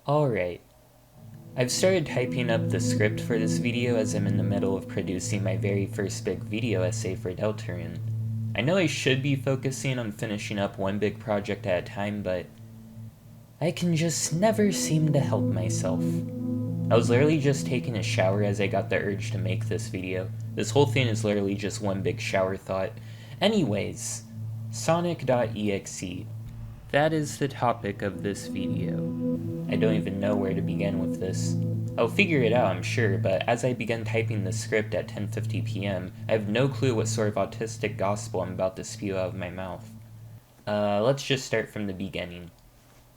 Alright, I've started typing up the script for this video as I'm in the middle of producing my very first big video essay for Deltarune. I know I should be focusing on finishing up one big project at a time, but I can just never seem to help myself. I was literally just taking a shower as I got the urge to make this video. This whole thing is literally just one big shower thought. Anyways, Sonic.exe. That is the topic of this video. I don't even know where to begin with this. I'll figure it out, I'm sure, but as I begin typing the script at 10:50 p.m., I have no clue what sort of autistic gospel I'm about to spew out of my mouth. Let's just start from the beginning.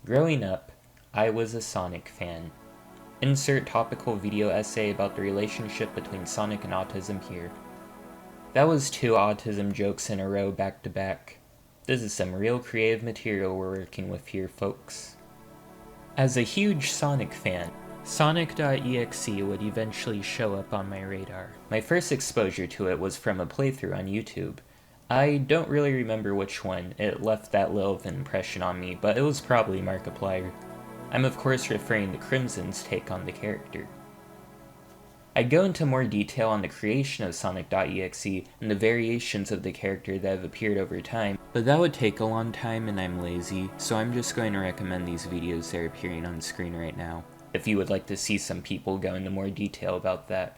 Growing up, I was a Sonic fan. Insert topical video essay about the relationship between Sonic and autism here. That was 2 autism jokes in a row back to back. This is some real creative material we're working with here, folks. As a huge Sonic fan, Sonic.exe would eventually show up on my radar. My first exposure to it was from a playthrough on YouTube. I don't really remember which one, it left that little of an impression on me, but it was probably Markiplier. I'm of course referring to Crimson's take on the character. I'd go into more detail on the creation of Sonic.exe and the variations of the character that have appeared over time, but that would take a long time and I'm lazy, so I'm just going to recommend these videos that are appearing on screen right now, if you would like to see some people go into more detail about that.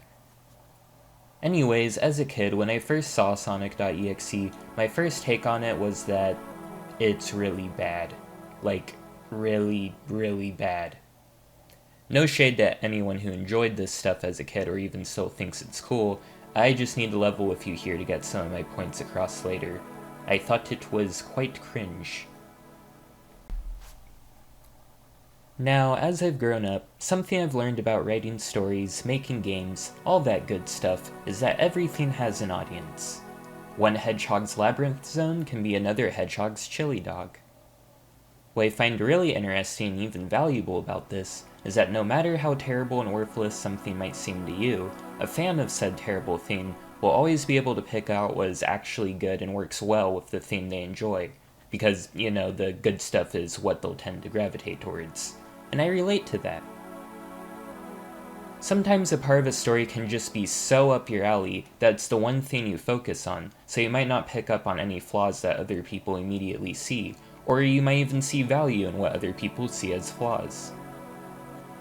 Anyways, as a kid, when I first saw Sonic.exe, my first take on it was that it's really bad. Like, really, really bad. No shade to anyone who enjoyed this stuff as a kid or even still thinks it's cool, I just need to level with you here to get some of my points across later. I thought it was quite cringe. Now, as I've grown up, something I've learned about writing stories, making games, all that good stuff, is that everything has an audience. One hedgehog's labyrinth zone can be another hedgehog's chili dog. What I find really interesting and even valuable about this is that no matter how terrible and worthless something might seem to you, a fan of said terrible thing will always be able to pick out what is actually good and works well with the thing they enjoy, because, you know, the good stuff is what they'll tend to gravitate towards. And I relate to that. Sometimes a part of a story can just be so up your alley that it's the one thing you focus on, so you might not pick up on any flaws that other people immediately see, or you might even see value in what other people see as flaws.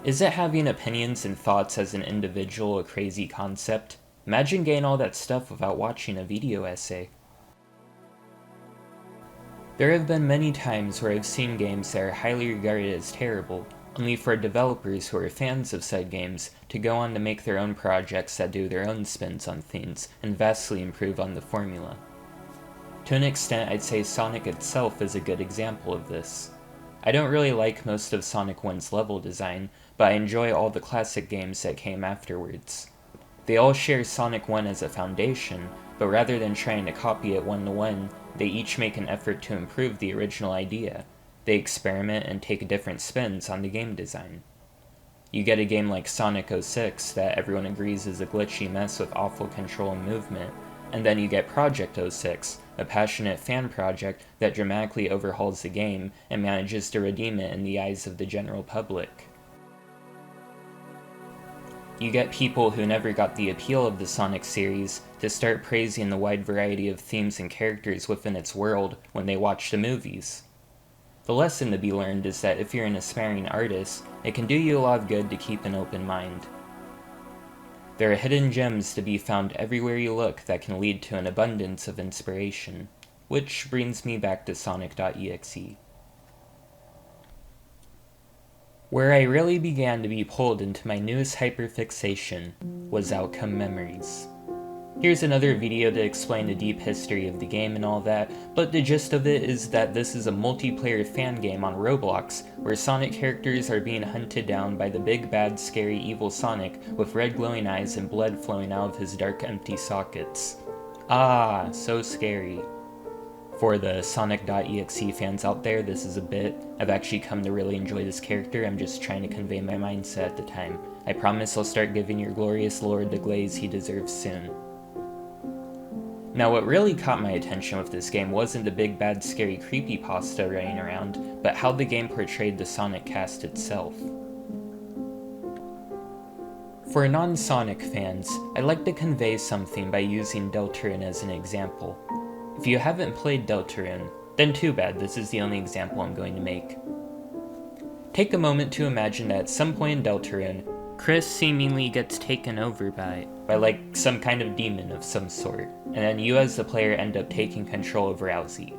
Is it having opinions and thoughts as an individual a crazy concept? Imagine getting all that stuff without watching a video essay. There have been many times where I've seen games that are highly regarded as terrible, only for developers who are fans of said games to go on to make their own projects that do their own spins on things and vastly improve on the formula. To an extent, I'd say Sonic itself is a good example of this. I don't really like most of Sonic 1's level design, but I enjoy all the classic games that came afterwards. They all share Sonic 1 as a foundation, but rather than trying to copy it one-to-one, they each make an effort to improve the original idea. They experiment and take different spins on the game design. You get a game like Sonic.exe that everyone agrees is a glitchy mess with awful control and movement, and then you get Project.exe, a passionate fan project that dramatically overhauls the game and manages to redeem it in the eyes of the general public. You get people who never got the appeal of the Sonic series to start praising the wide variety of themes and characters within its world when they watch the movies. The lesson to be learned is that if you're an aspiring artist, it can do you a lot of good to keep an open mind. There are hidden gems to be found everywhere you look that can lead to an abundance of inspiration, which brings me back to Sonic.exe. Where I really began to be pulled into my newest hyperfixation was outcome memories. Here's another video to explain the deep history of the game and all that, but the gist of it is that this is a multiplayer fan game on Roblox, where Sonic characters are being hunted down by the big bad scary evil Sonic with red glowing eyes and blood flowing out of his dark empty sockets. Ah, so scary. For the Sonic.exe fans out there, this is a bit. I've actually come to really enjoy this character, I'm just trying to convey my mindset at the time. I promise I'll start giving your glorious lord the glaze he deserves soon. Now what really caught my attention with this game wasn't the big bad scary creepypasta running around, but how the game portrayed the Sonic cast itself. For non-Sonic fans, I'd like to convey something by using Deltarune as an example. If you haven't played Deltarune, then too bad, this is the only example I'm going to make. Take a moment to imagine that at some point in Deltarune, Chris seemingly gets taken over by like some kind of demon of some sort, and then you as the player end up taking control of Rousey.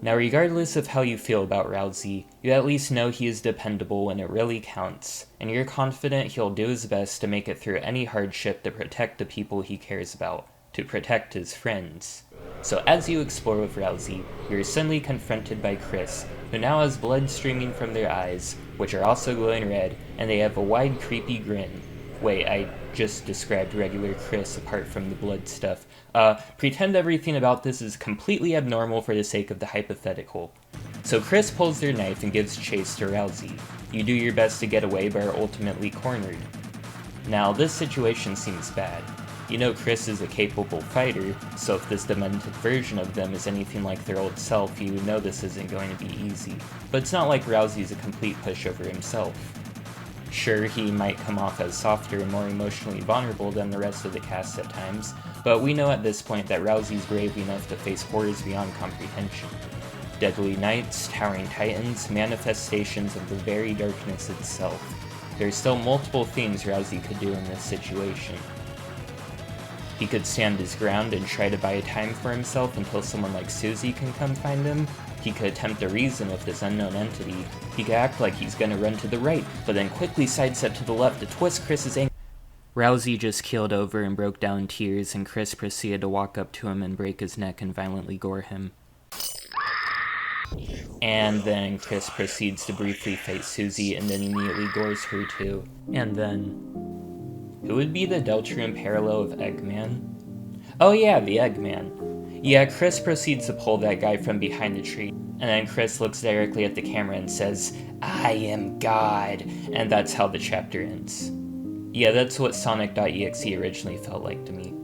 Now regardless of how you feel about Rousey, you at least know he is dependable when it really counts, and you're confident he'll do his best to make it through any hardship to protect the people he cares about, to protect his friends. So as you explore with Rousey, you're suddenly confronted by Chris, who now has blood streaming from their eyes, which are also glowing red, and they have a wide creepy grin. Wait, I just described regular Chris apart from the blood stuff. Pretend everything about this is completely abnormal for the sake of the hypothetical. So Chris pulls their knife and gives chase to Rousey. You do your best to get away but are ultimately cornered. Now this situation seems bad. You know Chris is a capable fighter, so if this demented version of them is anything like their old self, you know this isn't going to be easy. But it's not like Rousey's a complete pushover himself. Sure, he might come off as softer and more emotionally vulnerable than the rest of the cast at times, but we know at this point that Rousey's brave enough to face horrors beyond comprehension. Deadly knights, towering titans, manifestations of the very darkness itself. There's still multiple things Rousey could do in this situation. He could stand his ground and try to buy time for himself until someone like Susie can come find him. He could attempt to reason with this unknown entity. He could act like he's gonna run to the right, but then quickly sidestep to the left to twist Chris's ankle. Rousey just keeled over and broke down in tears, and Chris proceeded to walk up to him and break his neck and violently gore him. And then Chris proceeds to briefly fight Susie and then immediately gores her too. And then... who would be the Deltarune parallel of Eggman? Oh yeah, the Eggman. Yeah, Chris proceeds to pull that guy from behind the tree, and then Chris looks directly at the camera and says, "I am God," and that's how the chapter ends. Yeah, that's what Sonic.exe originally felt like to me.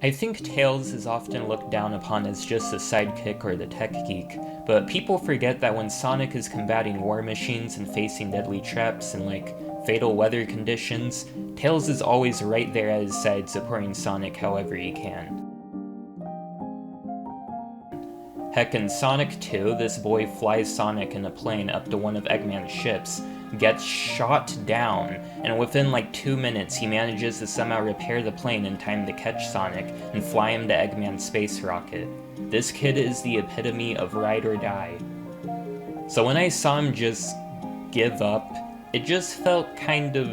I think Tails is often looked down upon as just the sidekick or the tech geek, but people forget that when Sonic is combating war machines and facing deadly traps and fatal weather conditions, Tails is always right there at his side supporting Sonic however he can. Heck, in Sonic 2, this boy flies Sonic in a plane up to one of Eggman's ships, gets shot down, and within 2 minutes he manages to somehow repair the plane in time to catch Sonic and fly him to Eggman's space rocket. This kid is the epitome of ride or die. So when I saw him just give up, it just felt kind of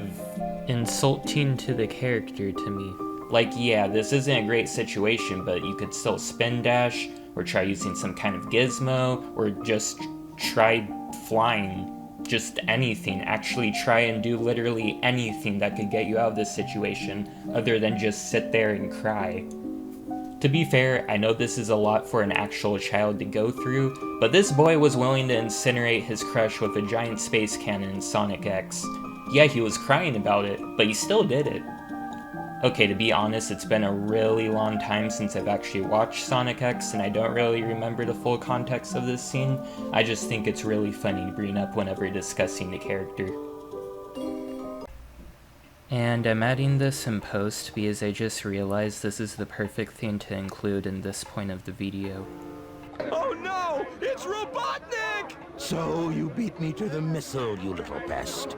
insulting to the character to me. Yeah, this isn't a great situation, but you could still spin dash, or try using some kind of gizmo, or just try flying. Just anything. Actually try and do literally anything that could get you out of this situation, other than just sit there and cry. To be fair, I know this is a lot for an actual child to go through, but this boy was willing to incinerate his crush with a giant space cannon in Sonic.exe. Yeah, he was crying about it, but he still did it. Okay, to be honest, it's been a really long time since I've actually watched Sonic.exe, and I don't really remember the full context of this scene. I just think it's really funny to bring up whenever discussing the character. And I'm adding this in post because I just realized this is the perfect thing to include in this point of the video. Oh no! It's Robotnik! So you beat me to the missile, you little pest.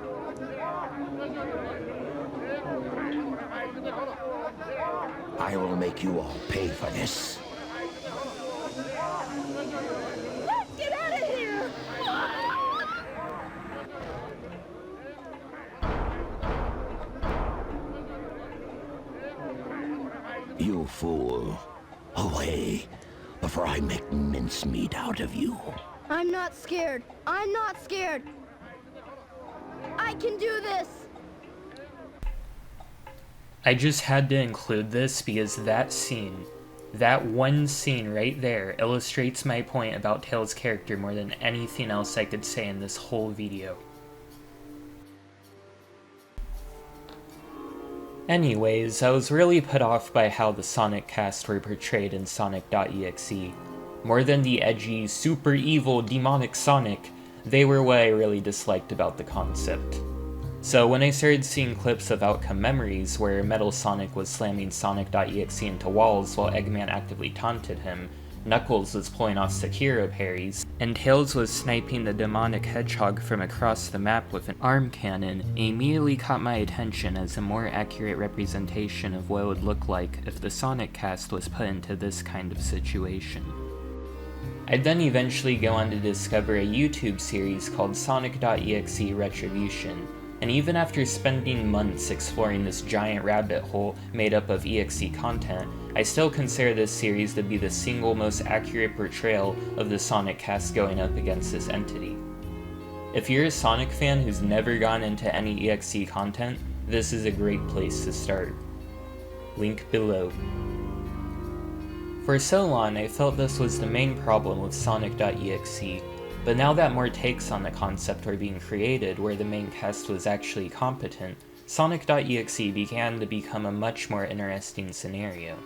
I will make you all pay for this. Let's get out of here! You fool. Away, before I make mincemeat out of you. I'm not scared. I'm not scared. I can do this. I just had to include this because that scene, that one scene right there, illustrates my point about Tails' character more than anything else I could say in this whole video. Anyways, I was really put off by how the Sonic cast were portrayed in Sonic.exe. More than the edgy, super evil, demonic Sonic, they were what I really disliked about the concept. So when I started seeing clips of Outcome Memories where Metal Sonic was slamming Sonic.exe into walls while Eggman actively taunted him, Knuckles was pulling off Sekiro parries, and Tails was sniping the demonic Hedgehog from across the map with an arm cannon, it immediately caught my attention as a more accurate representation of what it would look like if the Sonic cast was put into this kind of situation. I'd then eventually go on to discover a YouTube series called Sonic.exe Retribution, and even after spending months exploring this giant rabbit hole made up of EXE content, I still consider this series to be the single most accurate portrayal of the Sonic cast going up against this entity. If you're a Sonic fan who's never gone into any EXE content, this is a great place to start. Link below. For so long, I felt this was the main problem with Sonic.exe, but now that more takes on the concept were being created where the main cast was actually competent, Sonic.exe began to become a much more interesting scenario.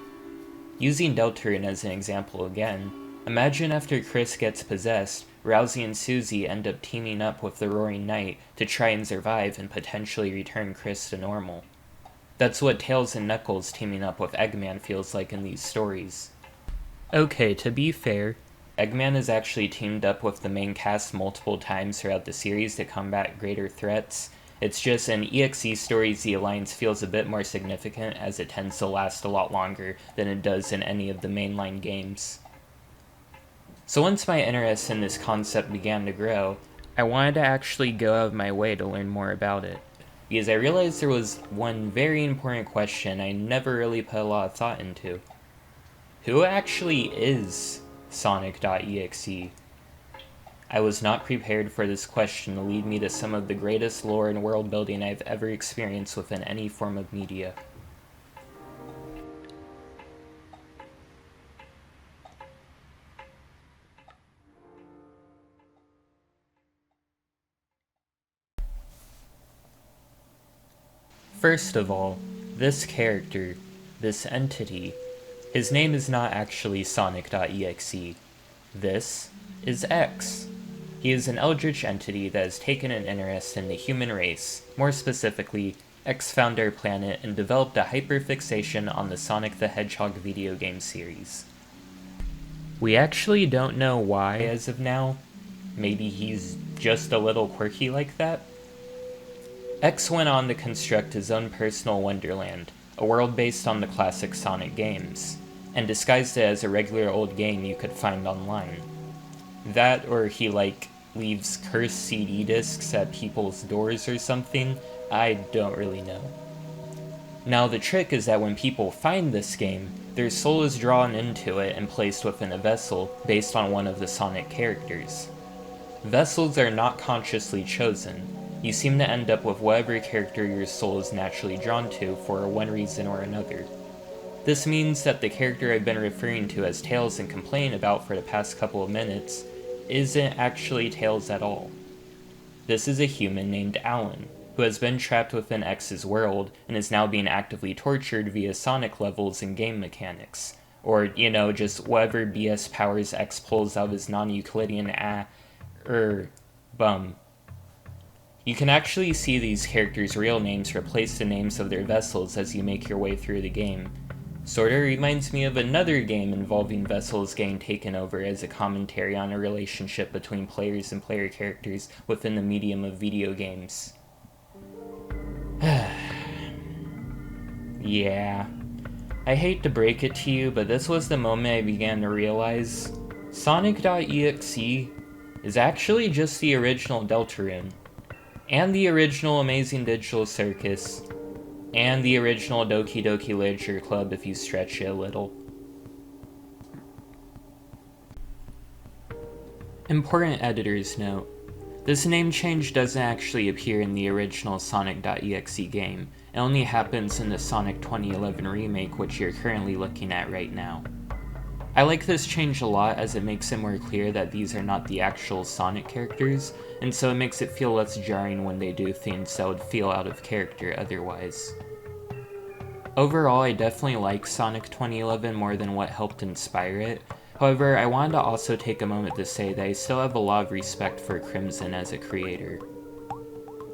Using Deltarune as an example again, imagine after Chris gets possessed, Rousey and Susie end up teaming up with the Roaring Knight to try and survive and potentially return Chris to normal. That's what Tails and Knuckles teaming up with Eggman feels like in these stories. Okay, to be fair, Eggman has actually teamed up with the main cast multiple times throughout the series to combat greater threats. It's just in EXE stories the alliance feels a bit more significant as it tends to last a lot longer than it does in any of the mainline games. So once my interest in this concept began to grow, I wanted to actually go out of my way to learn more about it, because I realized there was one very important question I never really put a lot of thought into. Who actually is Sonic.exe? I was not prepared for this question to lead me to some of the greatest lore and world building I've ever experienced within any form of media. First of all, this character, this entity, his name is not actually Sonic.exe. This is X. He is an eldritch entity that has taken an interest in the human race, more specifically, X found our planet and developed a hyperfixation on the Sonic the Hedgehog video game series. We actually don't know why as of now. Maybe he's just a little quirky like that? X went on to construct his own personal wonderland, a world based on the classic Sonic games, and disguised it as a regular old game you could find online. That, or he leaves cursed CD discs at people's doors or something, I don't really know. Now the trick is that when people find this game, their soul is drawn into it and placed within a vessel based on one of the Sonic characters. Vessels are not consciously chosen. You seem to end up with whatever character your soul is naturally drawn to for one reason or another. This means that the character I've been referring to as Tails and complaining about for the past couple of minutes isn't actually Tails at all. This is a human named Alan, who has been trapped within X's world and is now being actively tortured via Sonic levels and game mechanics, or, just whatever BS powers X pulls out of his non-Euclidean bum. You can actually see these characters' real names replace the names of their vessels as you make your way through the game. Sorta reminds me of another game involving vessels getting taken over as a commentary on a relationship between players and player characters within the medium of video games. Yeah. I hate to break it to you, but this was the moment I began to realize Sonic.exe is actually just the original Deltarune, and the original Amazing Digital Circus, and the original Doki Doki Literature Club if you stretch it a little. Important editor's note. This name change doesn't actually appear in the original Sonic.exe game. It only happens in the Sonic 2011 remake, which you're currently looking at right now. I like this change a lot as it makes it more clear that these are not the actual Sonic characters, and so it makes it feel less jarring when they do things that would feel out of character otherwise. Overall, I definitely like Sonic 2011 more than what helped inspire it. However, I wanted to also take a moment to say that I still have a lot of respect for Crimson as a creator.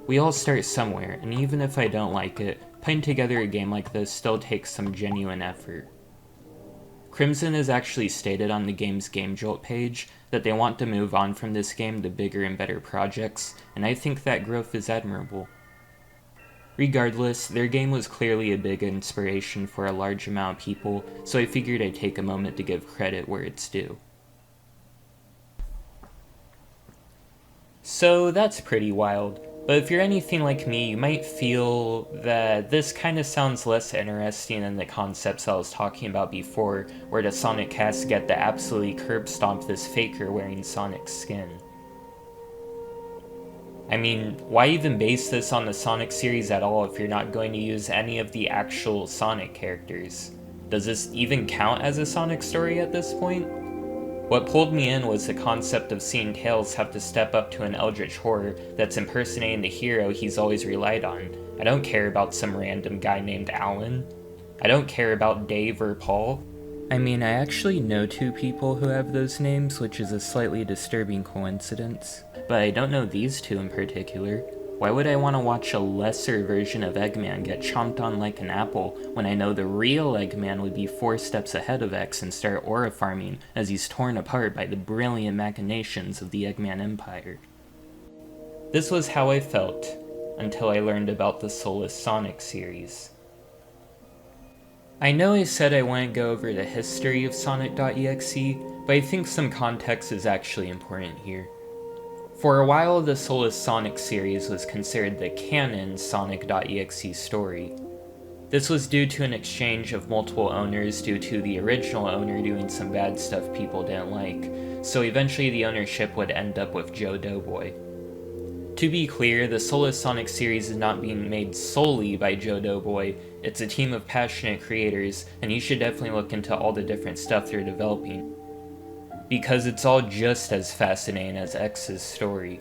We all start somewhere, and even if I don't like it, putting together a game like this still takes some genuine effort. Crimson has actually stated on the game's Game Jolt page that they want to move on from this game to bigger and better projects, and I think that growth is admirable. Regardless, their game was clearly a big inspiration for a large amount of people, so I figured I'd take a moment to give credit where it's due. So that's pretty wild, but if you're anything like me, you might feel that this kinda sounds less interesting than the concepts I was talking about before, where the Sonic cast get to absolutely curb stomp this faker wearing Sonic's skin. I mean, why even base this on the Sonic series at all if you're not going to use any of the actual Sonic characters? Does this even count as a Sonic story at this point? What pulled me in was the concept of seeing Tails have to step up to an eldritch horror that's impersonating the hero he's always relied on. I don't care about some random guy named Alan. I don't care about Dave or Paul. I mean, I actually know two people who have those names, which is a slightly disturbing coincidence. But I don't know these two in particular. Why would I want to watch a lesser version of Eggman get chomped on like an apple when I know the real Eggman would be 4 steps ahead of X and start aura farming as he's torn apart by the brilliant machinations of the Eggman Empire? This was how I felt until I learned about the Soulless Sonic series. I know I said I wouldn't go over the history of Sonic.exe, but I think some context is actually important here. For a while, the Soulless Sonic series was considered the canon Sonic.exe story. This was due to an exchange of multiple owners due to the original owner doing some bad stuff people didn't like, so eventually the ownership would end up with Joe Doughboy. To be clear, the Soulless Sonic series is not being made solely by Joe Doughboy. It's a team of passionate creators, and you should definitely look into all the different stuff they're developing, because it's all just as fascinating as X's story.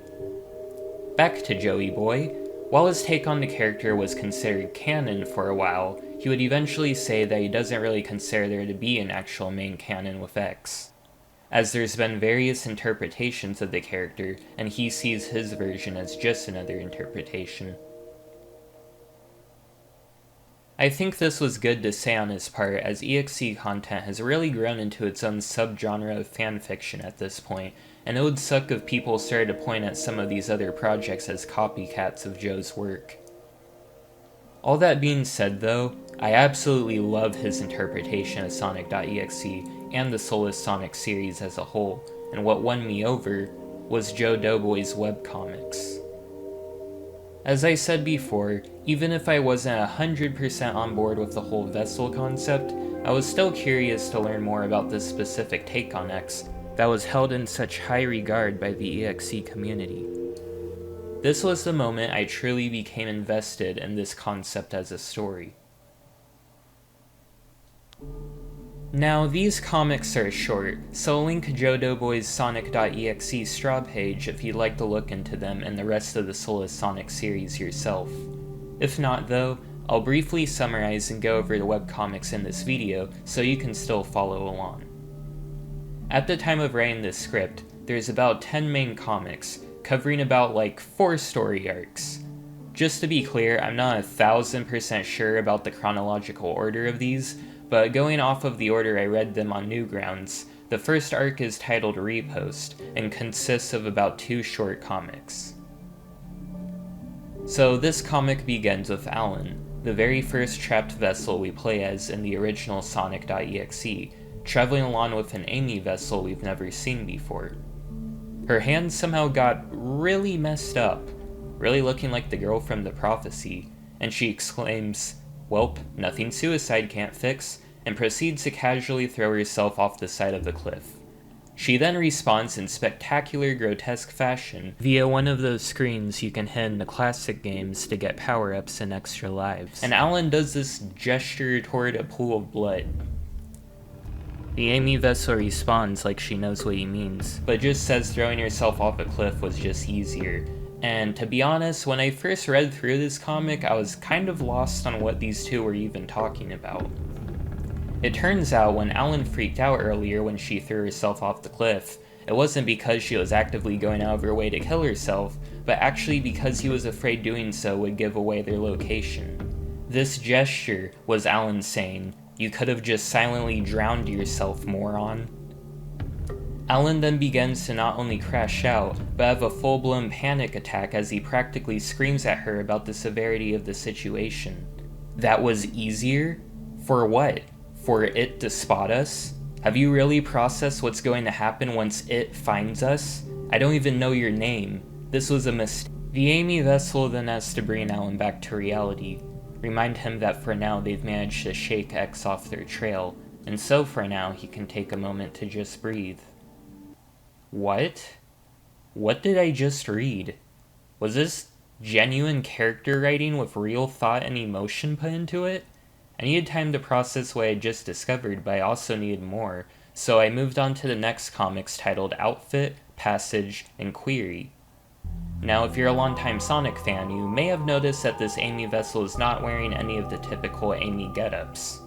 Back to Joey Boy. While his take on the character was considered canon for a while, he would eventually say that he doesn't really consider there to be an actual main canon with X, as there's been various interpretations of the character, and he sees his version as just another interpretation. I think this was good to say on his part, as EXE content has really grown into its own subgenre of fanfiction at this point, and it would suck if people started to point at some of these other projects as copycats of Joe's work. All that being said though, I absolutely love his interpretation of Sonic.exe and the Soulless Sonic series as a whole, and what won me over was Joe Doughboy's webcomics. As I said before, even if I wasn't 100% on board with the whole vessel concept, I was still curious to learn more about this specific take on X that was held in such high regard by the EXE community. This was the moment I truly became invested in this concept as a story. Now, these comics are short, so I'll link Joe Doughboy's Sonic.exe straw page if you'd like to look into them and the rest of the Soulless Sonic series yourself. If not though, I'll briefly summarize and go over the webcomics in this video so you can still follow along. At the time of writing this script, there's about 10 main comics, covering about like 4 story arcs. Just to be clear, I'm not 1000% sure about the chronological order of these, but going off of the order I read them on Newgrounds, the first arc is titled Repost, and consists of about 2 short comics. So this comic begins with Alan, the very first trapped vessel we play as in the original Sonic.exe, traveling along with an Amy vessel we've never seen before. Her hand somehow got really messed up, really looking like the girl from The Prophecy, and she exclaims, "Welp, nothing suicide can't fix," and proceeds to casually throw herself off the side of the cliff. She then responds in spectacular, grotesque fashion via one of those screens you can hit in the classic games to get power-ups and extra lives. And Alan does this gesture toward a pool of blood. The Amy vessel responds like she knows what he means, but just says throwing herself off a cliff was just easier. And to be honest, when I first read through this comic, I was kind of lost on what these two were even talking about. It turns out when Alan freaked out earlier when she threw herself off the cliff, it wasn't because she was actively going out of her way to kill herself, but actually because he was afraid doing so would give away their location. This gesture was Alan saying, "You could have just silently drowned yourself, moron." Alan then begins to not only crash out, but have a full-blown panic attack as he practically screams at her about the severity of the situation. That was easier? For what? For it to spot us? Have you really processed what's going to happen once it finds us? I don't even know your name. This was a mistake. The Amy vessel then has to bring Alan back to reality, remind him that for now they've managed to shake X off their trail, and so for now he can take a moment to just breathe. What? What did I just read? Was this genuine character writing with real thought and emotion put into it? I needed time to process what I had just discovered, but I also needed more, so I moved on to the next comics titled Outfit, Passage, and Query. Now, if you're a longtime Sonic fan, you may have noticed that this Amy vessel is not wearing any of the typical Amy getups.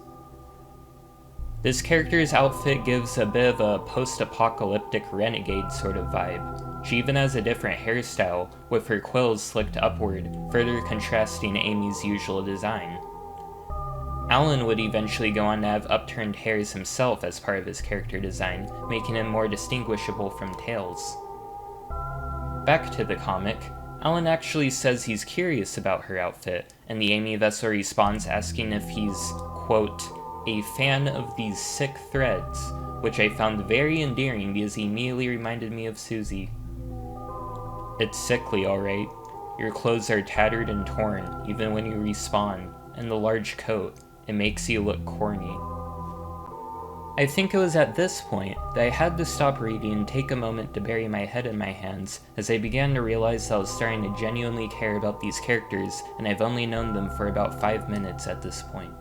This character's outfit gives a bit of a post-apocalyptic renegade sort of vibe. She even has a different hairstyle, with her quills slicked upward, further contrasting Amy's usual design. Alan would eventually go on to have upturned hairs himself as part of his character design, making him more distinguishable from Tails. Back to the comic, Alan actually says he's curious about her outfit, and the Amy vessel responds asking if he's, quote, a fan of these sick threads, which I found very endearing because he immediately reminded me of Susie. It's sickly, alright. Your clothes are tattered and torn, even when you respawn, and the large coat, it makes you look corny. I think it was at this point that I had to stop reading and take a moment to bury my head in my hands as I began to realize that I was starting to genuinely care about these characters, and I've only known them for about 5 minutes at this point.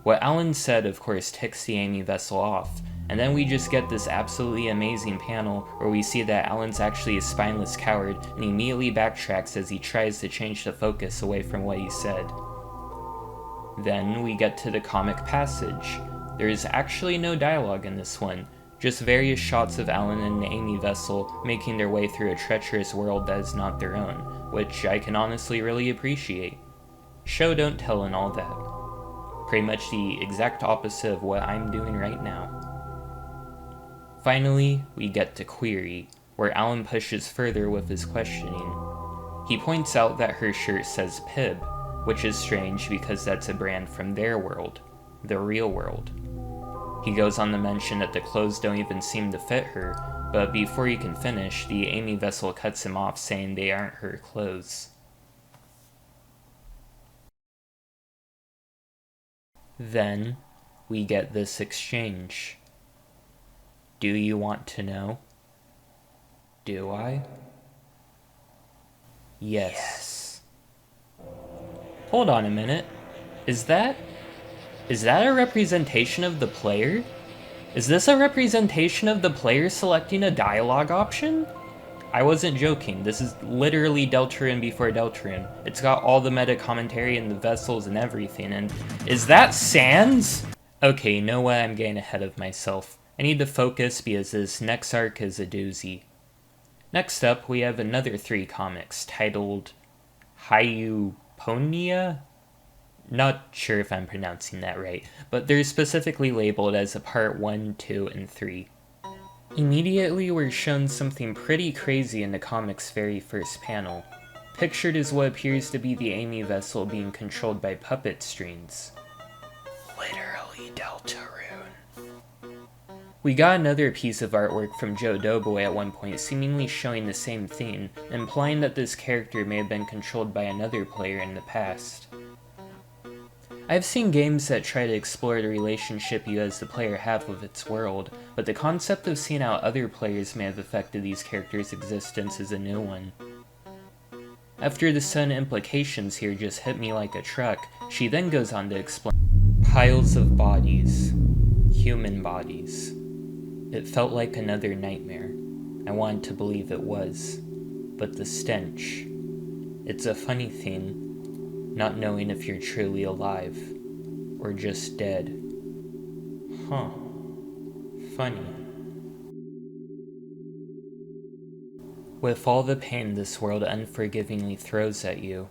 What Alan said, of course, ticks the Amy vessel off, and then we just get this absolutely amazing panel where we see that Alan's actually a spineless coward and he immediately backtracks as he tries to change the focus away from what he said. Then we get to the comic passage. There is actually no dialogue in this one, just various shots of Alan and the Amy vessel making their way through a treacherous world that is not their own, which I can honestly really appreciate. Show don't tell and all that. Pretty much the exact opposite of what I'm doing right now. Finally, we get to Query, where Alan pushes further with his questioning. He points out that her shirt says Pib, which is strange because that's a brand from their world, the real world. He goes on to mention that the clothes don't even seem to fit her, but before he can finish, the Amy vessel cuts him off saying they aren't her clothes. Then, we get this exchange. Do you want to know? Do I? Yes. Hold on a minute. Is that a representation of the player? Is this a representation of the player selecting a dialogue option? I wasn't joking, this is literally Deltarune before Deltarune. It's got all the meta commentary and the vessels and everything, and is that Sans? Okay, you know what, I'm getting ahead of myself. I need to focus because this next arc is a doozy. Next up, we have another 3 comics titled Hyuponia? Not sure if I'm pronouncing that right, but they're specifically labeled as a part 1, 2, and 3. Immediately, we're shown something pretty crazy in the comic's very first panel. Pictured is what appears to be the Amy vessel being controlled by puppet strings. Literally Deltarune. We got another piece of artwork from Joe Doughboy at one point seemingly showing the same thing, implying that this character may have been controlled by another player in the past. I've seen games that try to explore the relationship you as the player have with its world, but the concept of seeing how other players may have affected these characters' existence is a new one. After the sudden implications here just hit me like a truck, she then goes on to explain. Piles of bodies. Human bodies. It felt like another nightmare. I wanted to believe it was. But the stench. It's a funny thing. Not knowing if you're truly alive, or just dead. Huh. Funny. With all the pain this world unforgivingly throws at you,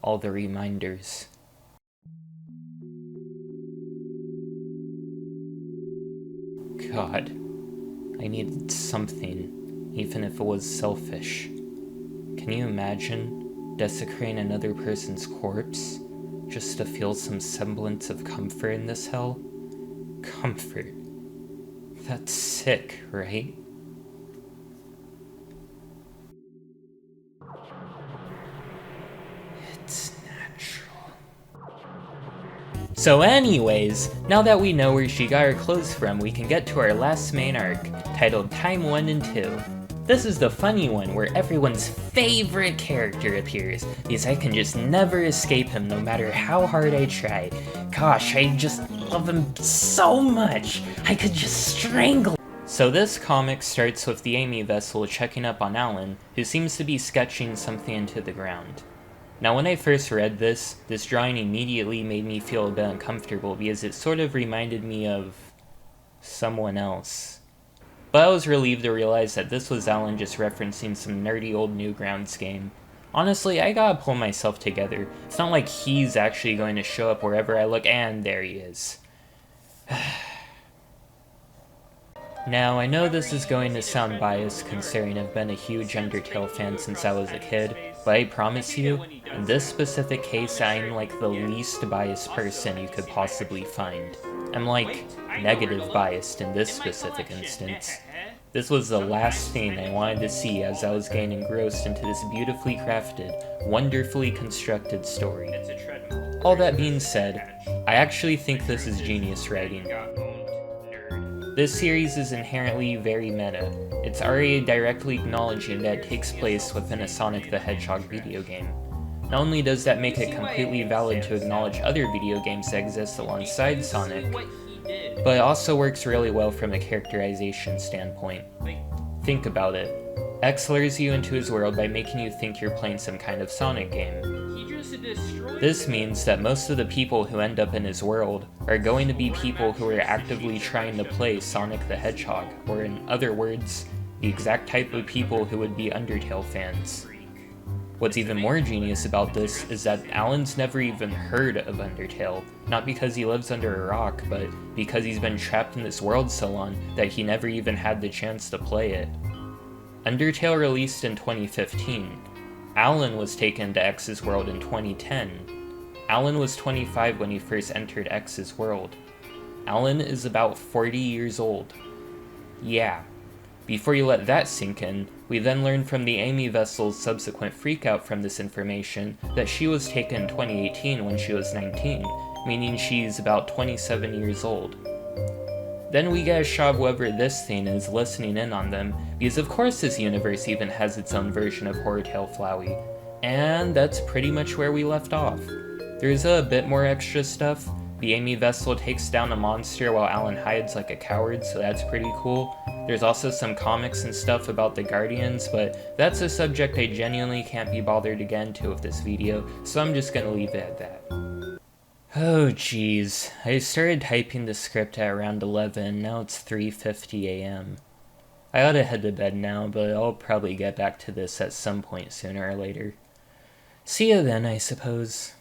all the reminders. God, I needed something, even if it was selfish. Can you imagine desecrating another person's corpse just to feel some semblance of comfort in this hell? Comfort. That's sick, right? It's natural. So anyways, now that we know where she got her clothes from, we can get to our last main arc, titled Time 1 and 2. This is the funny one where everyone's favorite character appears, because I can just never escape him no matter how hard I try. Gosh, I just love him so much, I could just strangle. So this comic starts with the Amy vessel checking up on Alan, who seems to be sketching something into the ground. Now when I first read this drawing immediately made me feel a bit uncomfortable because it sort of reminded me of someone else. But I was relieved to realize that this was Alan just referencing some nerdy old Newgrounds game. Honestly, I gotta pull myself together. It's not like he's actually going to show up wherever I look, and there he is. Now, I know this is going to sound biased considering I've been a huge Undertale fan since I was a kid, but I promise you, in this specific case, I'm like the least biased person you could possibly find. I'm like, negative biased in this specific instance. This was the last thing I wanted to see as I was getting engrossed into this beautifully crafted, wonderfully constructed story. All that being said, I actually think this is genius writing. This series is inherently very meta. It's already directly acknowledging that it takes place within a Sonic the Hedgehog video game. Not only does that make it completely valid to acknowledge other video games that exist alongside Sonic, but it also works really well from a characterization standpoint. Think about it. X lures you into his world by making you think you're playing some kind of Sonic game. This means that most of the people who end up in his world are going to be people who are actively trying to play Sonic the Hedgehog, or in other words, the exact type of people who would be Undertale fans. What's even more genius about this is that Alan's never even heard of Undertale, not because he lives under a rock, but because he's been trapped in this world so long that he never even had the chance to play it. Undertale released in 2015. Alan was taken to X's world in 2010. Alan was 25 when he first entered X's world. Alan is about 40 years old. Yeah. Before you let that sink in, we then learn from the Amy vessel's subsequent freakout from this information that she was taken in 2018 when she was 19, meaning she's about 27 years old. Then we get a shot of whoever this thing is listening in on them, because of course this universe even has its own version of Horrortail Flowey. And that's pretty much where we left off. There's a bit more extra stuff. The Amy vessel takes down a monster while Alan hides like a coward, so that's pretty cool. There's also some comics and stuff about the Guardians, but that's a subject I genuinely can't be bothered to get into with this video, so I'm just gonna leave it at that. Oh geez, I started typing the script at around 11, now it's 3:50 AM. I ought to head to bed now, but I'll probably get back to this at some point sooner or later. See you then, I suppose.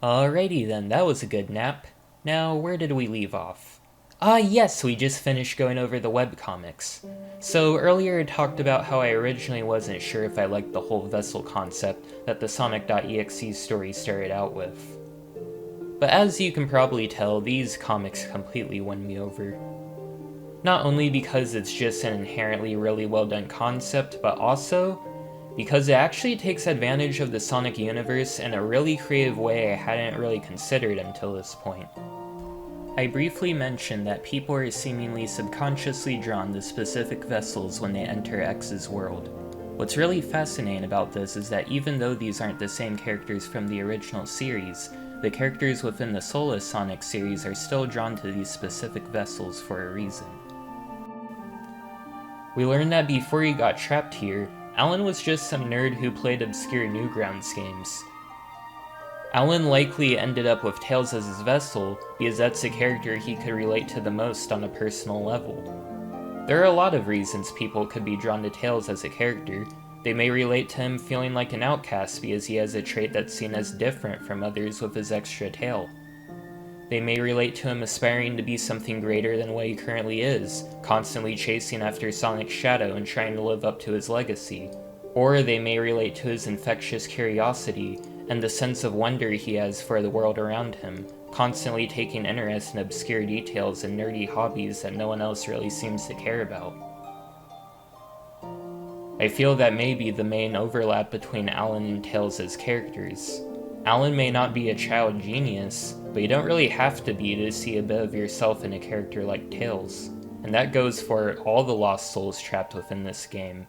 Alrighty then, that was a good nap. Now, where did we leave off? Ah yes, we just finished going over the webcomics. So earlier I talked about how I originally wasn't sure if I liked the whole vessel concept that the Sonic.exe story started out with. But as you can probably tell, these comics completely won me over. Not only because it's just an inherently really well done concept, but also because it actually takes advantage of the Sonic universe in a really creative way I hadn't really considered until this point. I briefly mentioned that people are seemingly subconsciously drawn to specific vessels when they enter X's world. What's really fascinating about this is that even though these aren't the same characters from the original series, the characters within the Solus Sonic series are still drawn to these specific vessels for a reason. We learned that before he got trapped here, Alan was just some nerd who played obscure Newgrounds games. Alan likely ended up with Tails as his vessel because that's the character he could relate to the most on a personal level. There are a lot of reasons people could be drawn to Tails as a character. They may relate to him feeling like an outcast because he has a trait that's seen as different from others with his extra tail. They may relate to him aspiring to be something greater than what he currently is, constantly chasing after Sonic's shadow and trying to live up to his legacy. Or they may relate to his infectious curiosity and the sense of wonder he has for the world around him, constantly taking interest in obscure details and nerdy hobbies that no one else really seems to care about. I feel that may be the main overlap between Alan and Tails as characters. Alan may not be a child genius, but you don't really have to be to see a bit of yourself in a character like Tails, and that goes for all the lost souls trapped within this game.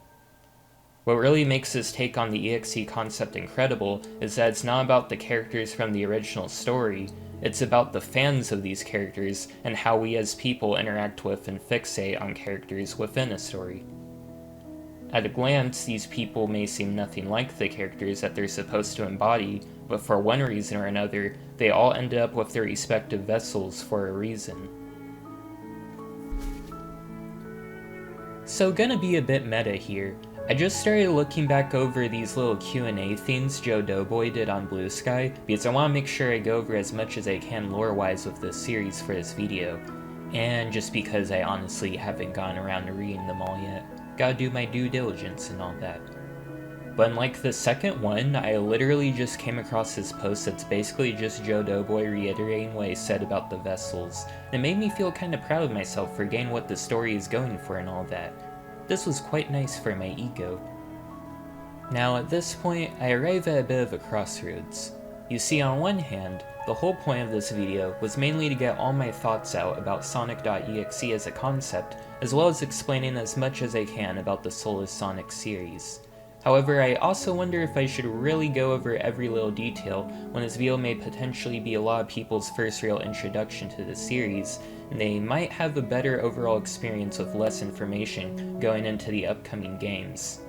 What really makes this take on the EXE concept incredible is that it's not about the characters from the original story, it's about the fans of these characters and how we as people interact with and fixate on characters within a story. At a glance, these people may seem nothing like the characters that they're supposed to embody, but for one reason or another, they all ended up with their respective vessels for a reason. So gonna be a bit meta here. I just started looking back over these little Q&A things Joe Doughboy did on Blue Sky, because I want to make sure I go over as much as I can lore-wise with this series for this video, and just because I honestly haven't gotten around to reading them all yet. Gotta do my due diligence and all that. But unlike the second one, I literally just came across this post that's basically just Joe Doughboy reiterating what he said about the vessels. It made me feel kind of proud of myself for getting what the story is going for and all that. This was quite nice for my ego. Now at this point, I arrive at a bit of a crossroads. You see, on one hand, the whole point of this video was mainly to get all my thoughts out about Sonic.exe as a concept, as well as explaining as much as I can about the Solus Sonic series. However, I also wonder if I should really go over every little detail when this video may potentially be a lot of people's first real introduction to the series, and they might have a better overall experience with less information going into the upcoming games.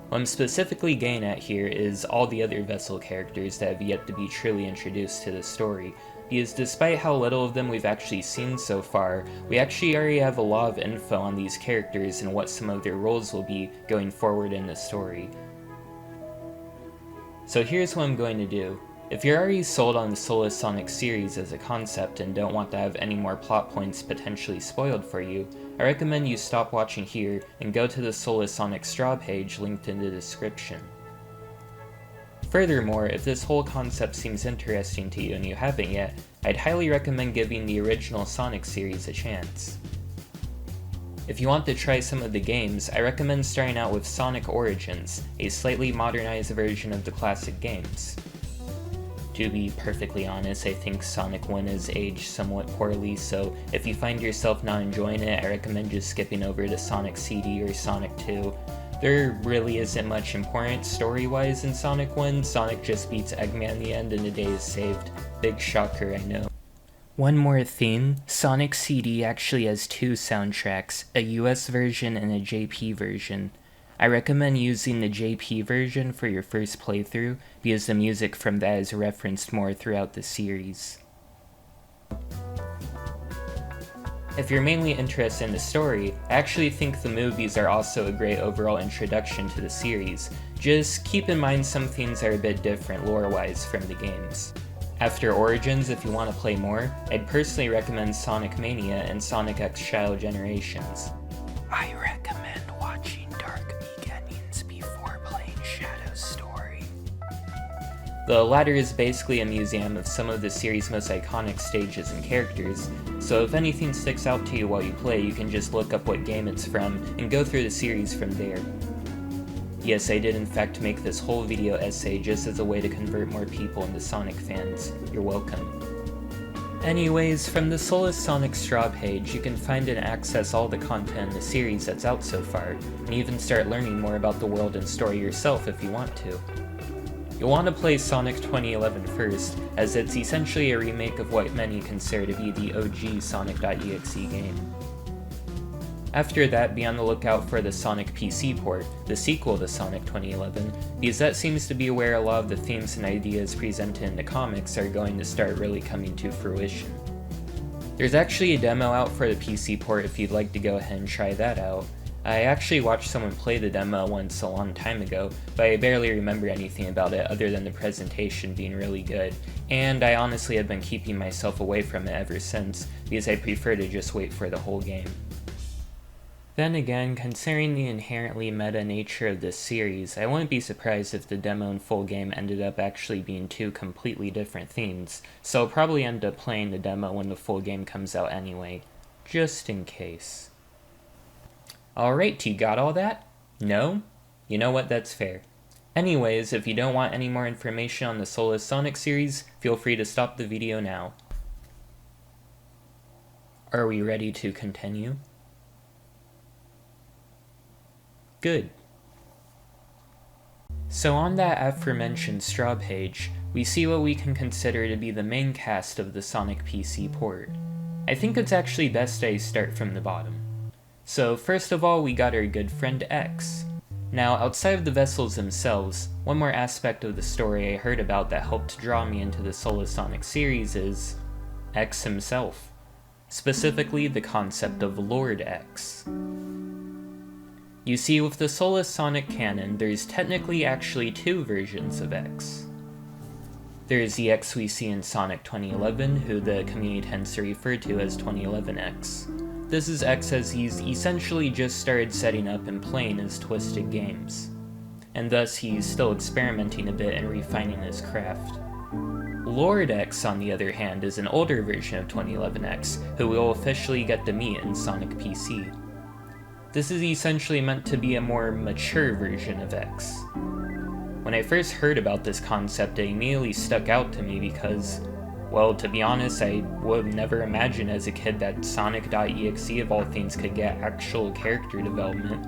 What I'm specifically getting at here is all the other vessel characters that have yet to be truly introduced to the story, because despite how little of them we've actually seen so far, we actually already have a lot of info on these characters and what some of their roles will be going forward in the story. So here's what I'm going to do. If you're already sold on the Solus Sonic series as a concept and don't want to have any more plot points potentially spoiled for you, I recommend you stop watching here and go to the Solus Sonic Straw page linked in the description. Furthermore, if this whole concept seems interesting to you and you haven't yet, I'd highly recommend giving the original Sonic series a chance. If you want to try some of the games, I recommend starting out with Sonic Origins, a slightly modernized version of the classic games. To be perfectly honest, I think Sonic 1 has aged somewhat poorly, so if you find yourself not enjoying it, I recommend just skipping over to Sonic CD or Sonic 2. There really isn't much important story-wise in Sonic 1, Sonic just beats Eggman in the end and the day is saved. Big shocker, I know. One more thing, Sonic CD actually has two soundtracks, a US version and a JP version. I recommend using the JP version for your first playthrough, because the music from that is referenced more throughout the series. If you're mainly interested in the story, I actually think the movies are also a great overall introduction to the series. Just keep in mind some things are a bit different lore-wise from the games. After Origins, if you want to play more, I'd personally recommend Sonic Mania and Sonic.exe Shadow Generations. I recommend watching Dark Beginnings before playing Shadow's story. The latter is basically a museum of some of the series' most iconic stages and characters, so if anything sticks out to you while you play, you can just look up what game it's from and go through the series from there. Yes, I did in fact make this whole video essay just as a way to convert more people into Sonic fans. You're welcome. Anyways, from the Solus Sonic Straw page, you can find and access all the content in the series that's out so far, and even start learning more about the world and story yourself if you want to. You'll want to play Sonic 2011 first, as it's essentially a remake of what many consider to be the OG Sonic.exe game. After that, be on the lookout for the Sonic PC port, the sequel to Sonic 2011, because that seems to be where a lot of the themes and ideas presented in the comics are going to start really coming to fruition. There's actually a demo out for the PC port if you'd like to go ahead and try that out. I actually watched someone play the demo once a long time ago, but I barely remember anything about it other than the presentation being really good, and I honestly have been keeping myself away from it ever since, because I prefer to just wait for the whole game. Then again, considering the inherently meta nature of this series, I wouldn't be surprised if the demo and full game ended up actually being two completely different themes, so I'll probably end up playing the demo when the full game comes out anyway, just in case. Alright, you got all that? No? You know what, that's fair. Anyways, if you don't want any more information on the Solus Sonic series, feel free to stop the video now. Are we ready to continue? Good. So on that aforementioned straw page, we see what we can consider to be the main cast of the Sonic PC port. I think it's actually best I start from the bottom. So first of all, we got our good friend X. Now, outside of the vessels themselves, one more aspect of the story I heard about that helped draw me into the Solus Sonic series is X himself. Specifically, the concept of Lord X. You see, with the Solus Sonic canon, there's technically actually two versions of X. There's the X we see in Sonic 2011, who the community tends to refer to as 2011X. This is X as he's essentially just started setting up and playing his Twisted games, and thus he's still experimenting a bit and refining his craft. Lord X, on the other hand, is an older version of 2011X, who we'll officially get to meet in Sonic PC. This is essentially meant to be a more mature version of X. When I first heard about this concept, it immediately stuck out to me because, well, to be honest, I would never imagine as a kid that Sonic.exe of all things could get actual character development.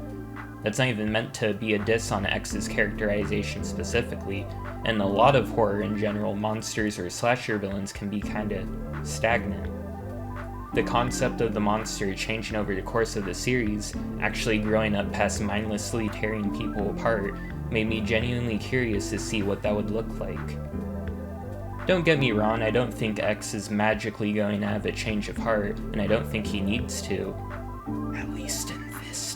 That's not even meant to be a diss on X's characterization specifically, and a lot of horror in general, monsters or slasher villains can be kinda stagnant. The concept of the monster changing over the course of the series, actually growing up past mindlessly tearing people apart, made me genuinely curious to see what that would look like. Don't get me wrong, I don't think X is magically going to have a change of heart, and I don't think he needs to. At least in this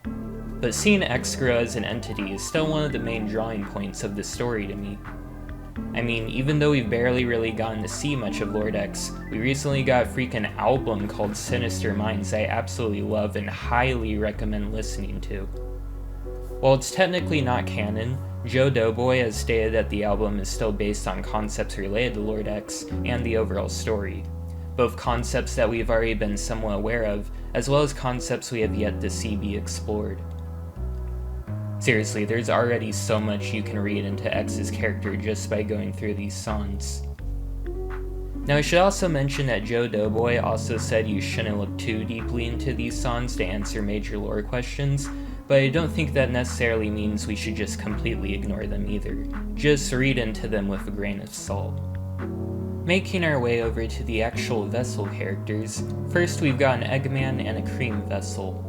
timeline. But seeing X grow as an entity is still one of the main drawing points of the story to me. I mean, even though we've barely really gotten to see much of Lord X, we recently got a freaking album called Sinister Minds I absolutely love and highly recommend listening to. While it's technically not canon, Joe Doughboy has stated that the album is still based on concepts related to Lord X and the overall story, both concepts that we've already been somewhat aware of, as well as concepts we have yet to see be explored. Seriously, there's already so much you can read into X's character just by going through these songs. Now I should also mention that Joe Doughboy also said you shouldn't look too deeply into these songs to answer major lore questions, but I don't think that necessarily means we should just completely ignore them either. Just read into them with a grain of salt. Making our way over to the actual vessel characters, first we've got an Eggman and a Cream Vessel.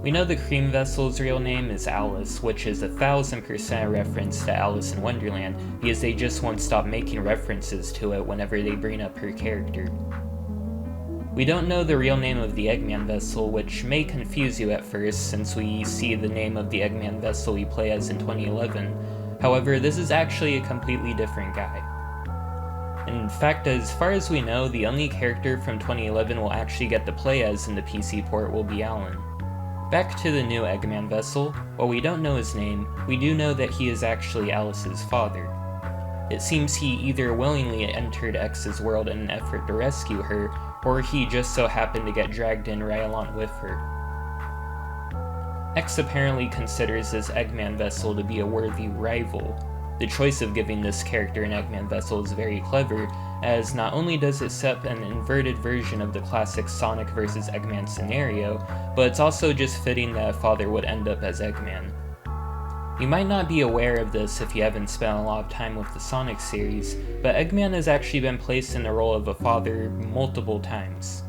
We know the Cream Vessel's real name is Alice, which is 1000% a reference to Alice in Wonderland, because they just won't stop making references to it whenever they bring up her character. We don't know the real name of the Eggman Vessel, which may confuse you at first since we see the name of the Eggman Vessel we play as in 2011, however this is actually a completely different guy. In fact, as far as we know, the only character from 2011 we'll actually get to play as in the PC port will be Alan. Back to the new Eggman Vessel, while we don't know his name, we do know that he is actually Alice's father. It seems he either willingly entered X's world in an effort to rescue her, or he just so happened to get dragged in right along with her. X apparently considers this Eggman Vessel to be a worthy rival. The choice of giving this character an Eggman Vessel is very clever, as not only does it set up an inverted version of the classic Sonic vs. Eggman scenario, but it's also just fitting that a father would end up as Eggman. You might not be aware of this if you haven't spent a lot of time with the Sonic series, but Eggman has actually been placed in the role of a father multiple times.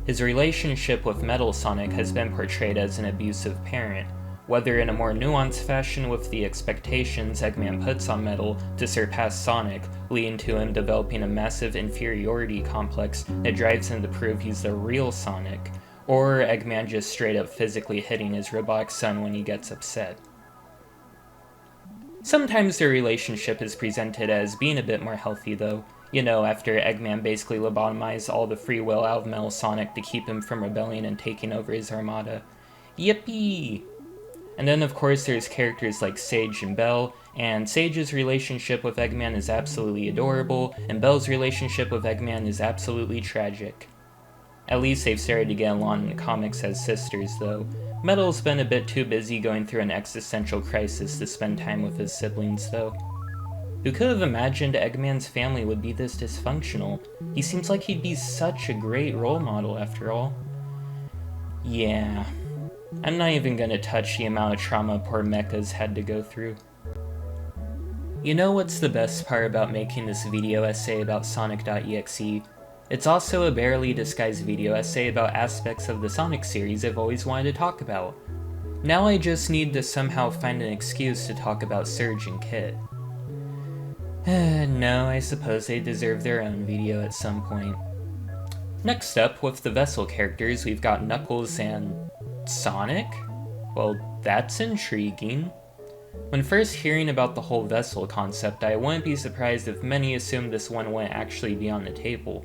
His relationship with Metal Sonic has been portrayed as an abusive parent, whether in a more nuanced fashion with the expectations Eggman puts on Metal to surpass Sonic, leading to him developing a massive inferiority complex that drives him to prove he's the real Sonic, or Eggman just straight up physically hitting his robotic son when he gets upset. Sometimes their relationship is presented as being a bit more healthy though, you know, after Eggman basically lobotomized all the free will out of Metal Sonic to keep him from rebelling and taking over his armada. Yippee! And then of course there's characters like Sage and Belle, and Sage's relationship with Eggman is absolutely adorable, and Belle's relationship with Eggman is absolutely tragic. At least they've started to get along in the comics as sisters though. Metal's been a bit too busy going through an existential crisis to spend time with his siblings though. Who could have imagined Eggman's family would be this dysfunctional? He seems like he'd be such a great role model after all. Yeah, I'm not even gonna touch the amount of trauma poor Mecha's had to go through. You know what's the best part about making this video essay about Sonic.exe? It's also a barely disguised video essay about aspects of the Sonic series I've always wanted to talk about. Now I just need to somehow find an excuse to talk about Surge and Kit. No, I suppose they deserve their own video at some point. Next up, with the Vessel characters, we've got Knuckles and Sonic? Well, that's intriguing. When first hearing about the whole Vessel concept, I wouldn't be surprised if many assumed this one wouldn't actually be on the table.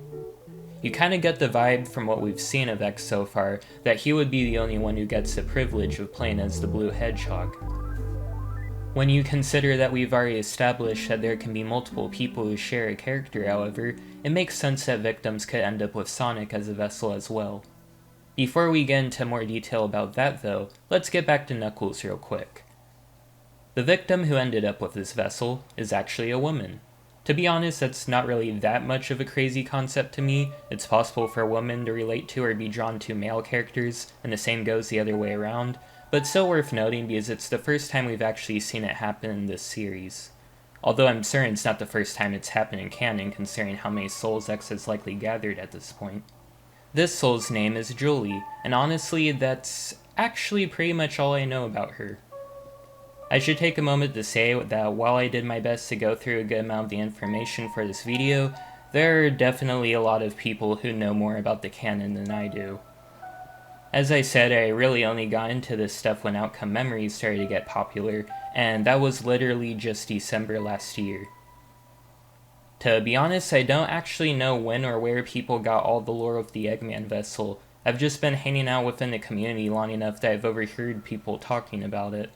You kinda get the vibe from what we've seen of X so far, that he would be the only one who gets the privilege of playing as the Blue Hedgehog. When you consider that we've already established that there can be multiple people who share a character, however, it makes sense that victims could end up with Sonic as a Vessel as well. Before we get into more detail about that though, let's get back to Knuckles real quick. The victim who ended up with this Vessel is actually a woman. To be honest, that's not really that much of a crazy concept to me. It's possible for a woman to relate to or be drawn to male characters, and the same goes the other way around, but still worth noting because it's the first time we've actually seen it happen in this series. Although I'm certain it's not the first time it's happened in canon, considering how many souls X has likely gathered at this point. This soul's name is Julie, and honestly, that's actually pretty much all I know about her. I should take a moment to say that while I did my best to go through a good amount of the information for this video, there are definitely a lot of people who know more about the canon than I do. As I said, I really only got into this stuff when Outcome Memories started to get popular, and that was literally just December last year. To be honest, I don't actually know when or where people got all the lore of the Eggman Vessel. I've just been hanging out within the community long enough that I've overheard people talking about it.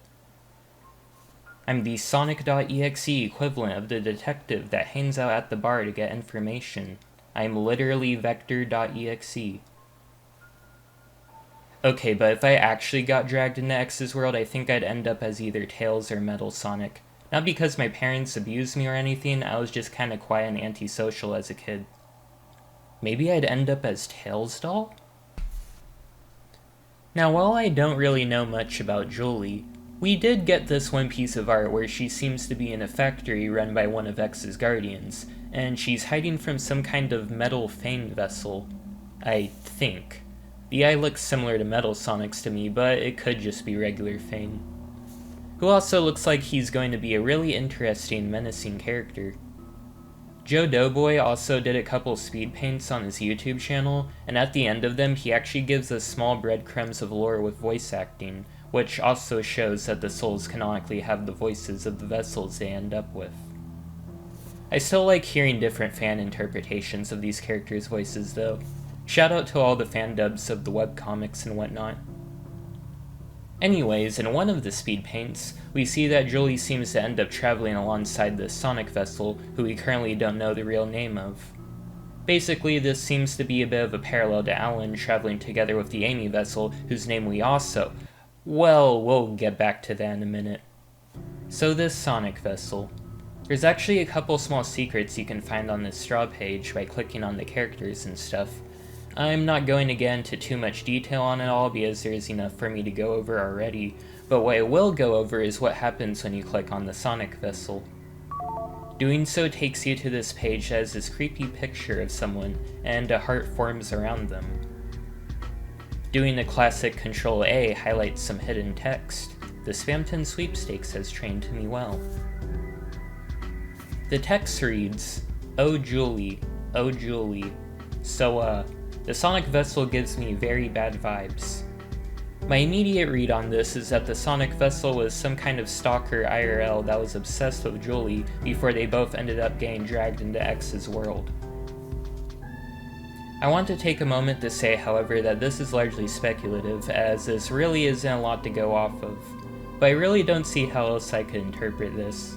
I'm the Sonic.exe equivalent of the detective that hangs out at the bar to get information. I'm literally Vector.exe. Okay, but if I actually got dragged into X's world, I think I'd end up as either Tails or Metal Sonic. Not because my parents abused me or anything, I was just kinda quiet and antisocial as a kid. Maybe I'd end up as Tails doll? Now, while I don't really know much about Julie, we did get this one piece of art where she seems to be in a factory run by one of X's guardians, and she's hiding from some kind of metal Fane vessel. I think. The eye looks similar to Metal Sonic's to me, but it could just be regular Fane. Who also looks like he's going to be a really interesting, menacing character. Joe Doughboy also did a couple speed paints on his YouTube channel, and at the end of them he actually gives us small breadcrumbs of lore with voice acting, which also shows that the souls canonically have the voices of the vessels they end up with. I still like hearing different fan interpretations of these characters' voices though. Shout out to all the fan dubs of the webcomics and whatnot. Anyways, in one of the speed paints, we see that Julie seems to end up traveling alongside the Sonic Vessel, who we currently don't know the real name of. Basically, this seems to be a bit of a parallel to Alan traveling together with the Amy Vessel, whose name we also... Well, we'll get back to that in a minute. So this Sonic Vessel. There's actually a couple small secrets you can find on this straw page by clicking on the characters and stuff. I'm not going to get into too much detail on it all because there's enough for me to go over already, but what I will go over is what happens when you click on the Sonic vessel. Doing so takes you to this page that has this creepy picture of someone, and a heart forms around them. Doing the classic Control-A highlights some hidden text. The Spamton sweepstakes has trained me well. The text reads, "Oh Julie, oh Julie." So, the Sonic vessel gives me very bad vibes. My immediate read on this is that the Sonic vessel was some kind of stalker IRL that was obsessed with Julie before they both ended up getting dragged into X's world. I want to take a moment to say, however, that this is largely speculative, as this really isn't a lot to go off of, but I really don't see how else I could interpret this.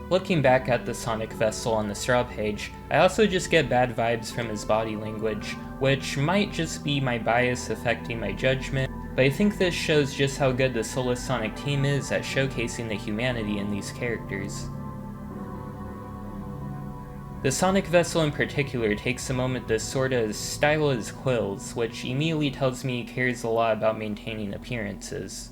Looking back at the Sonic vessel on the straw page, I also just get bad vibes from his body language, which might just be my bias affecting my judgment, but I think this shows just how good the Soulless Sonic team is at showcasing the humanity in these characters. The Sonic vessel in particular takes a moment to sorta style his quills, which immediately tells me he cares a lot about maintaining appearances.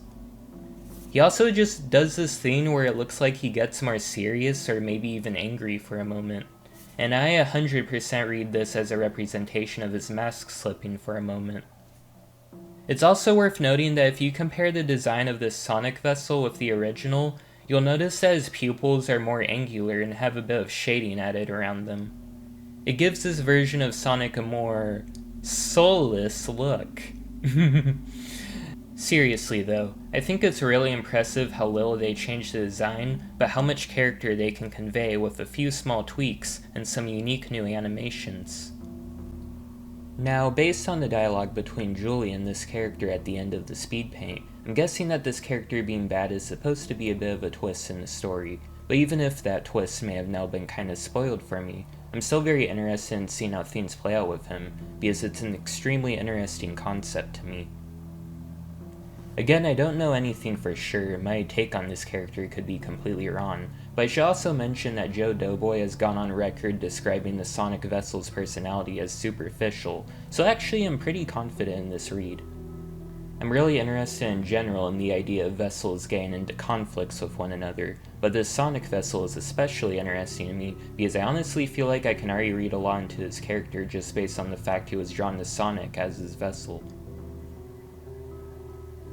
He also just does this thing where it looks like he gets more serious or maybe even angry for a moment, and I 100% read this as a representation of his mask slipping for a moment. It's also worth noting that if you compare the design of this Sonic vessel with the original, you'll notice that his pupils are more angular and have a bit of shading added around them. It gives this version of Sonic a more soulless look. Seriously though, I think it's really impressive how little they changed the design, but how much character they can convey with a few small tweaks and some unique new animations. Now, based on the dialogue between Julie and this character at the end of the speed paint, I'm guessing that this character being bad is supposed to be a bit of a twist in the story, but even if that twist may have now been kinda spoiled for me, I'm still very interested in seeing how things play out with him, because it's an extremely interesting concept to me. Again, I don't know anything for sure, my take on this character could be completely wrong, but I should also mention that Joe Doughboy has gone on record describing the Sonic vessel's personality as superficial, so actually I'm pretty confident in this read. I'm really interested in general in the idea of vessels getting into conflicts with one another, but this Sonic vessel is especially interesting to me because I honestly feel like I can already read a lot into this character just based on the fact he was drawn to Sonic as his vessel.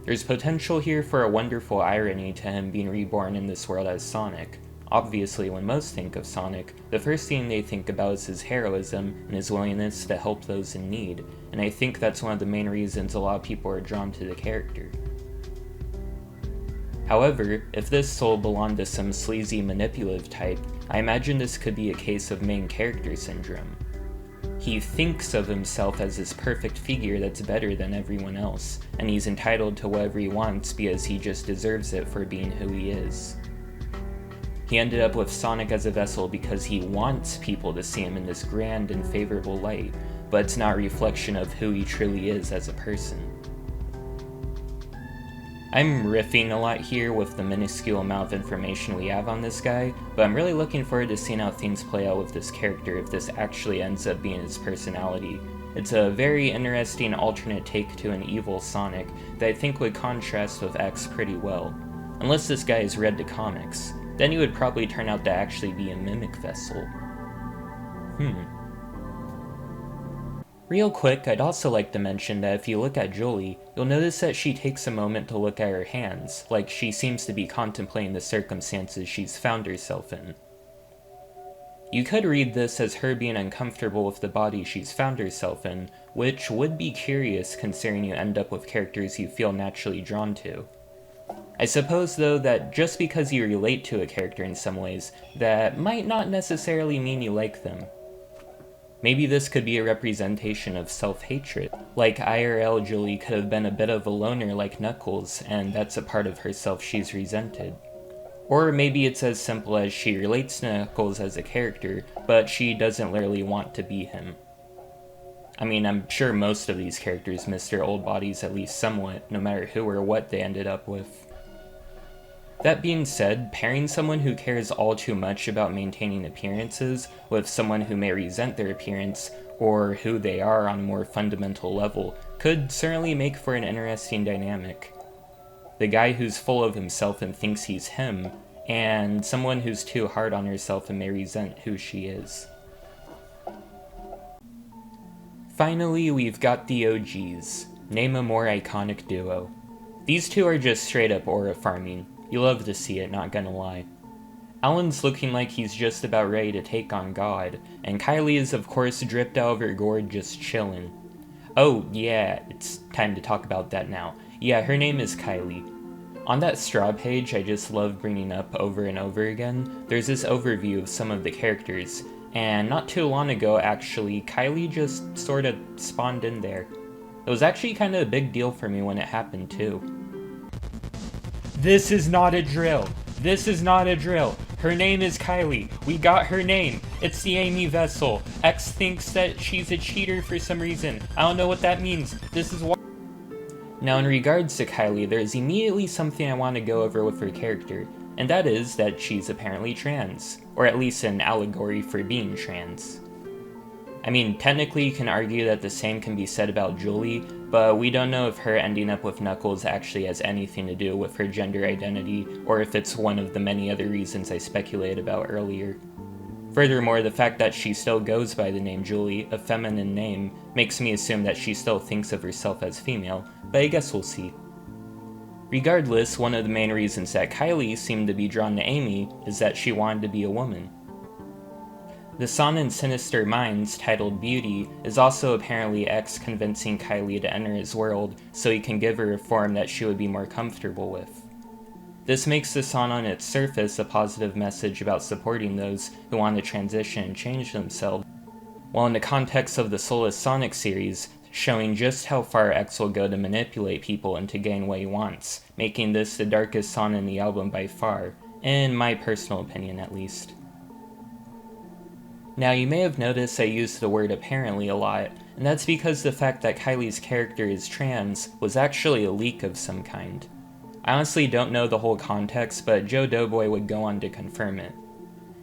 There's potential here for a wonderful irony to him being reborn in this world as Sonic. Obviously, when most think of Sonic, the first thing they think about is his heroism and his willingness to help those in need, and I think that's one of the main reasons a lot of people are drawn to the character. However, if this soul belonged to some sleazy manipulative type, I imagine this could be a case of main character syndrome. He thinks of himself as this perfect figure that's better than everyone else, and he's entitled to whatever he wants because he just deserves it for being who he is. He ended up with Sonic as a vessel because he wants people to see him in this grand and favorable light, but it's not a reflection of who he truly is as a person. I'm riffing a lot here with the minuscule amount of information we have on this guy, but I'm really looking forward to seeing how things play out with this character if this actually ends up being his personality. It's a very interesting alternate take to an evil Sonic that I think would contrast with X pretty well. Unless this guy has read the comics, then he would probably turn out to actually be a mimic vessel. Real quick, I'd also like to mention that if you look at Julie, you'll notice that she takes a moment to look at her hands, like she seems to be contemplating the circumstances she's found herself in. You could read this as her being uncomfortable with the body she's found herself in, which would be curious considering you end up with characters you feel naturally drawn to. I suppose though that just because you relate to a character in some ways, that might not necessarily mean you like them. Maybe this could be a representation of self-hatred, like IRL Julie could have been a bit of a loner like Knuckles, and that's a part of herself she's resented. Or maybe it's as simple as she relates to Knuckles as a character, but she doesn't literally want to be him. I mean, I'm sure most of these characters miss their old bodies at least somewhat, no matter who or what they ended up with. That being said, pairing someone who cares all too much about maintaining appearances with someone who may resent their appearance or who they are on a more fundamental level could certainly make for an interesting dynamic. The guy who's full of himself and thinks he's him, and someone who's too hard on herself and may resent who she is. Finally, we've got the OGs. Name a more iconic duo. These two are just straight up aura farming. You love to see it, not gonna lie. Alan's looking like he's just about ready to take on God, and Kylie is of course dripped out of her gourd just chillin'. Oh yeah, it's time to talk about that now. Yeah, her name is Kylie. On that straw page I just love bringing up over and over again, there's this overview of some of the characters, and not too long ago actually, Kylie just sorta spawned in there. It was actually kinda a big deal for me when it happened too. This is not a drill. This is not a drill. Her name is Kylie. We got her name. It's the Amy Vessel. X thinks that she's a cheater for some reason. I don't know what that means. This is why. Now in regards to Kylie, there's immediately something I want to go over with her character, and that is that she's apparently trans, or at least an allegory for being trans. I mean, technically you can argue that the same can be said about Julie, but we don't know if her ending up with Knuckles actually has anything to do with her gender identity, or if it's one of the many other reasons I speculated about earlier. Furthermore, the fact that she still goes by the name Julie, a feminine name, makes me assume that she still thinks of herself as female, but I guess we'll see. Regardless, one of the main reasons that Kylie seemed to be drawn to Amy is that she wanted to be a woman. The song in Sinister Minds, titled Beauty, is also apparently X convincing Kylie to enter his world so he can give her a form that she would be more comfortable with. This makes the song on its surface a positive message about supporting those who want to transition and change themselves, while in the context of the Soulless Sonic series, showing just how far X will go to manipulate people and to gain what he wants, making this the darkest song in the album by far, in my personal opinion at least. Now, you may have noticed I used the word apparently a lot, and that's because the fact that Kylie's character is trans was actually a leak of some kind. I honestly don't know the whole context, but Joe Doughboy would go on to confirm it.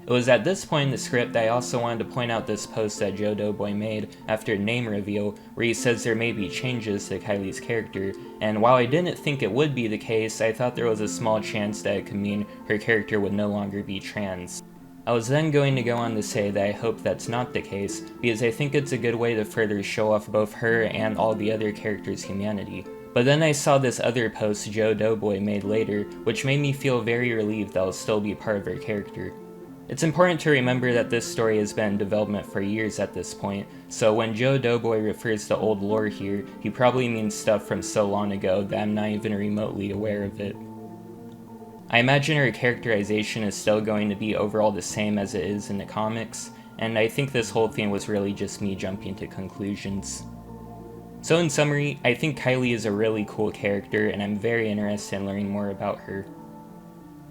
It was at this point in the script that I also wanted to point out this post that Joe Doughboy made after name reveal, where he says there may be changes to Kylie's character, and while I didn't think it would be the case, I thought there was a small chance that it could mean her character would no longer be trans. I was then going to go on to say that I hope that's not the case, because I think it's a good way to further show off both her and all the other characters' humanity. But then I saw this other post Joe Doughboy made later, which made me feel very relieved that I'll still be part of her character. It's important to remember that this story has been in development for years at this point, so when Joe Doughboy refers to old lore here, he probably means stuff from so long ago that I'm not even remotely aware of it. I imagine her characterization is still going to be overall the same as it is in the comics, and I think this whole thing was really just me jumping to conclusions. So in summary, I think Kylie is a really cool character, and I'm very interested in learning more about her.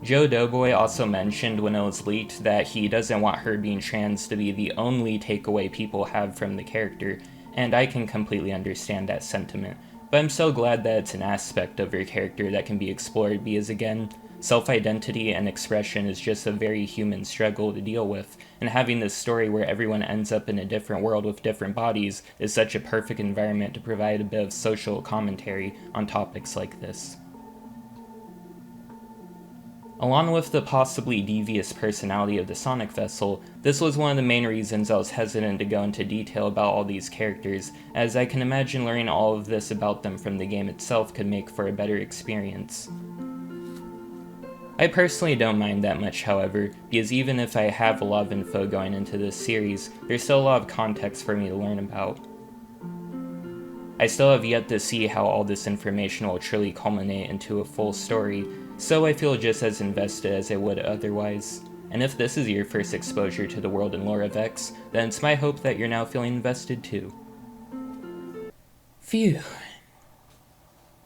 Joe Doughboy also mentioned when it was leaked that he doesn't want her being trans to be the only takeaway people have from the character, and I can completely understand that sentiment, but I'm so glad that it's an aspect of her character that can be explored because again, self-identity and expression is just a very human struggle to deal with, and having this story where everyone ends up in a different world with different bodies is such a perfect environment to provide a bit of social commentary on topics like this. Along with the possibly devious personality of the Sonic Vessel, this was one of the main reasons I was hesitant to go into detail about all these characters, as I can imagine learning all of this about them from the game itself could make for a better experience. I personally don't mind that much, however, because even if I have a lot of info going into this series, there's still a lot of context for me to learn about. I still have yet to see how all this information will truly culminate into a full story, so I feel just as invested as I would otherwise. And if this is your first exposure to the world and lore of X, then it's my hope that you're now feeling invested too. Phew.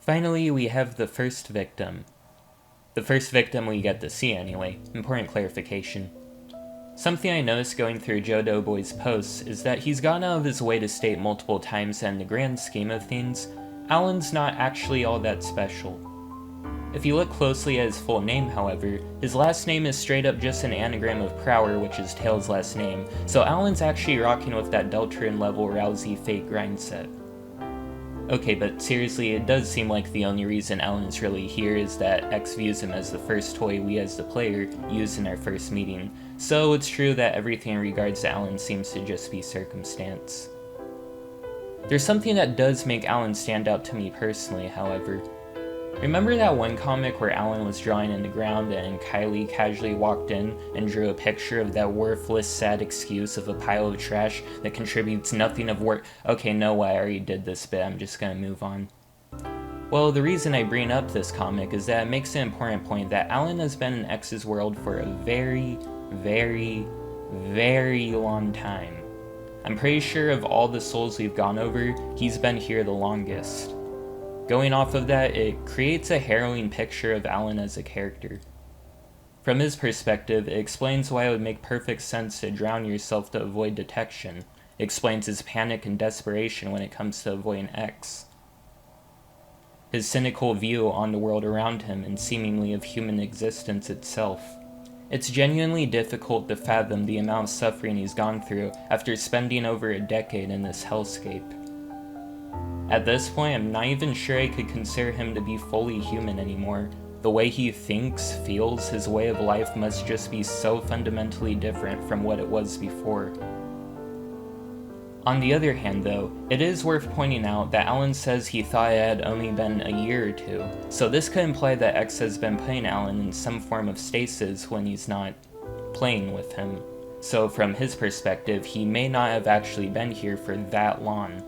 Finally, we have the first victim. The first victim we get to see anyway, important clarification. Something I noticed going through Joe Doughboy's posts is that he's gone out of his way to state multiple times that in the grand scheme of things, Alan's not actually all that special. If you look closely at his full name, however, his last name is straight up just an anagram of Prower, which is Tails' last name, so Alan's actually rocking with that Deltarune level Rousey fake grind set. Okay, but seriously, it does seem like the only reason Alan is really here is that X views him as the first toy we as the player used in our first meeting, so it's true that everything in regards to Alan seems to just be circumstance. There's something that does make Alan stand out to me personally, however. Remember that one comic where Alan was drawing in the ground and Kylie casually walked in and drew a picture of that worthless, sad excuse of a pile of trash that contributes nothing of worth? Okay, no, I already did this bit, I'm just gonna move on. Well, the reason I bring up this comic is that it makes an important point that Alan has been in X's world for a very, very, very long time. I'm pretty sure of all the souls we've gone over, he's been here the longest. Going off of that, it creates a harrowing picture of Alan as a character. From his perspective, it explains why it would make perfect sense to drown yourself to avoid detection. It explains his panic and desperation when it comes to avoiding X. His cynical view on the world around him and seemingly of human existence itself. It's genuinely difficult to fathom the amount of suffering he's gone through after spending over a decade in this hellscape. At this point, I'm not even sure I could consider him to be fully human anymore. The way he thinks, feels, his way of life must just be so fundamentally different from what it was before. On the other hand though, it is worth pointing out that Alan says he thought it had only been a year or two, so this could imply that X has been putting Alan in some form of stasis when he's not playing with him. So from his perspective, he may not have actually been here for that long.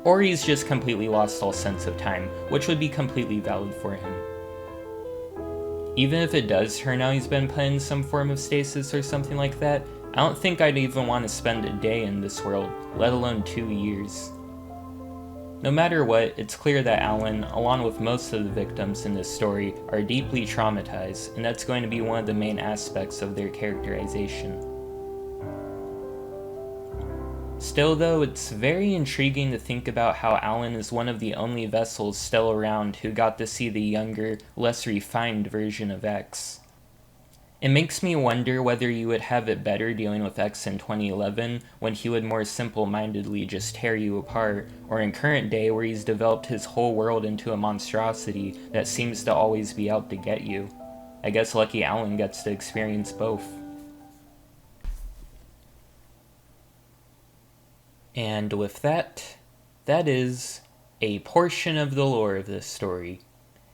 Or he's just completely lost all sense of time, which would be completely valid for him. Even if it does turn out he's been put in some form of stasis or something like that, I don't think I'd even want to spend a day in this world, let alone 2 years. No matter what, it's clear that Alan, along with most of the victims in this story, are deeply traumatized, and that's going to be one of the main aspects of their characterization. Still though, it's very intriguing to think about how Alan is one of the only vessels still around who got to see the younger, less refined version of X. It makes me wonder whether you would have it better dealing with X in 2011, when he would more simple-mindedly just tear you apart, or in current day where he's developed his whole world into a monstrosity that seems to always be out to get you. I guess lucky Alan gets to experience both. And with that, that is a portion of the lore of this story.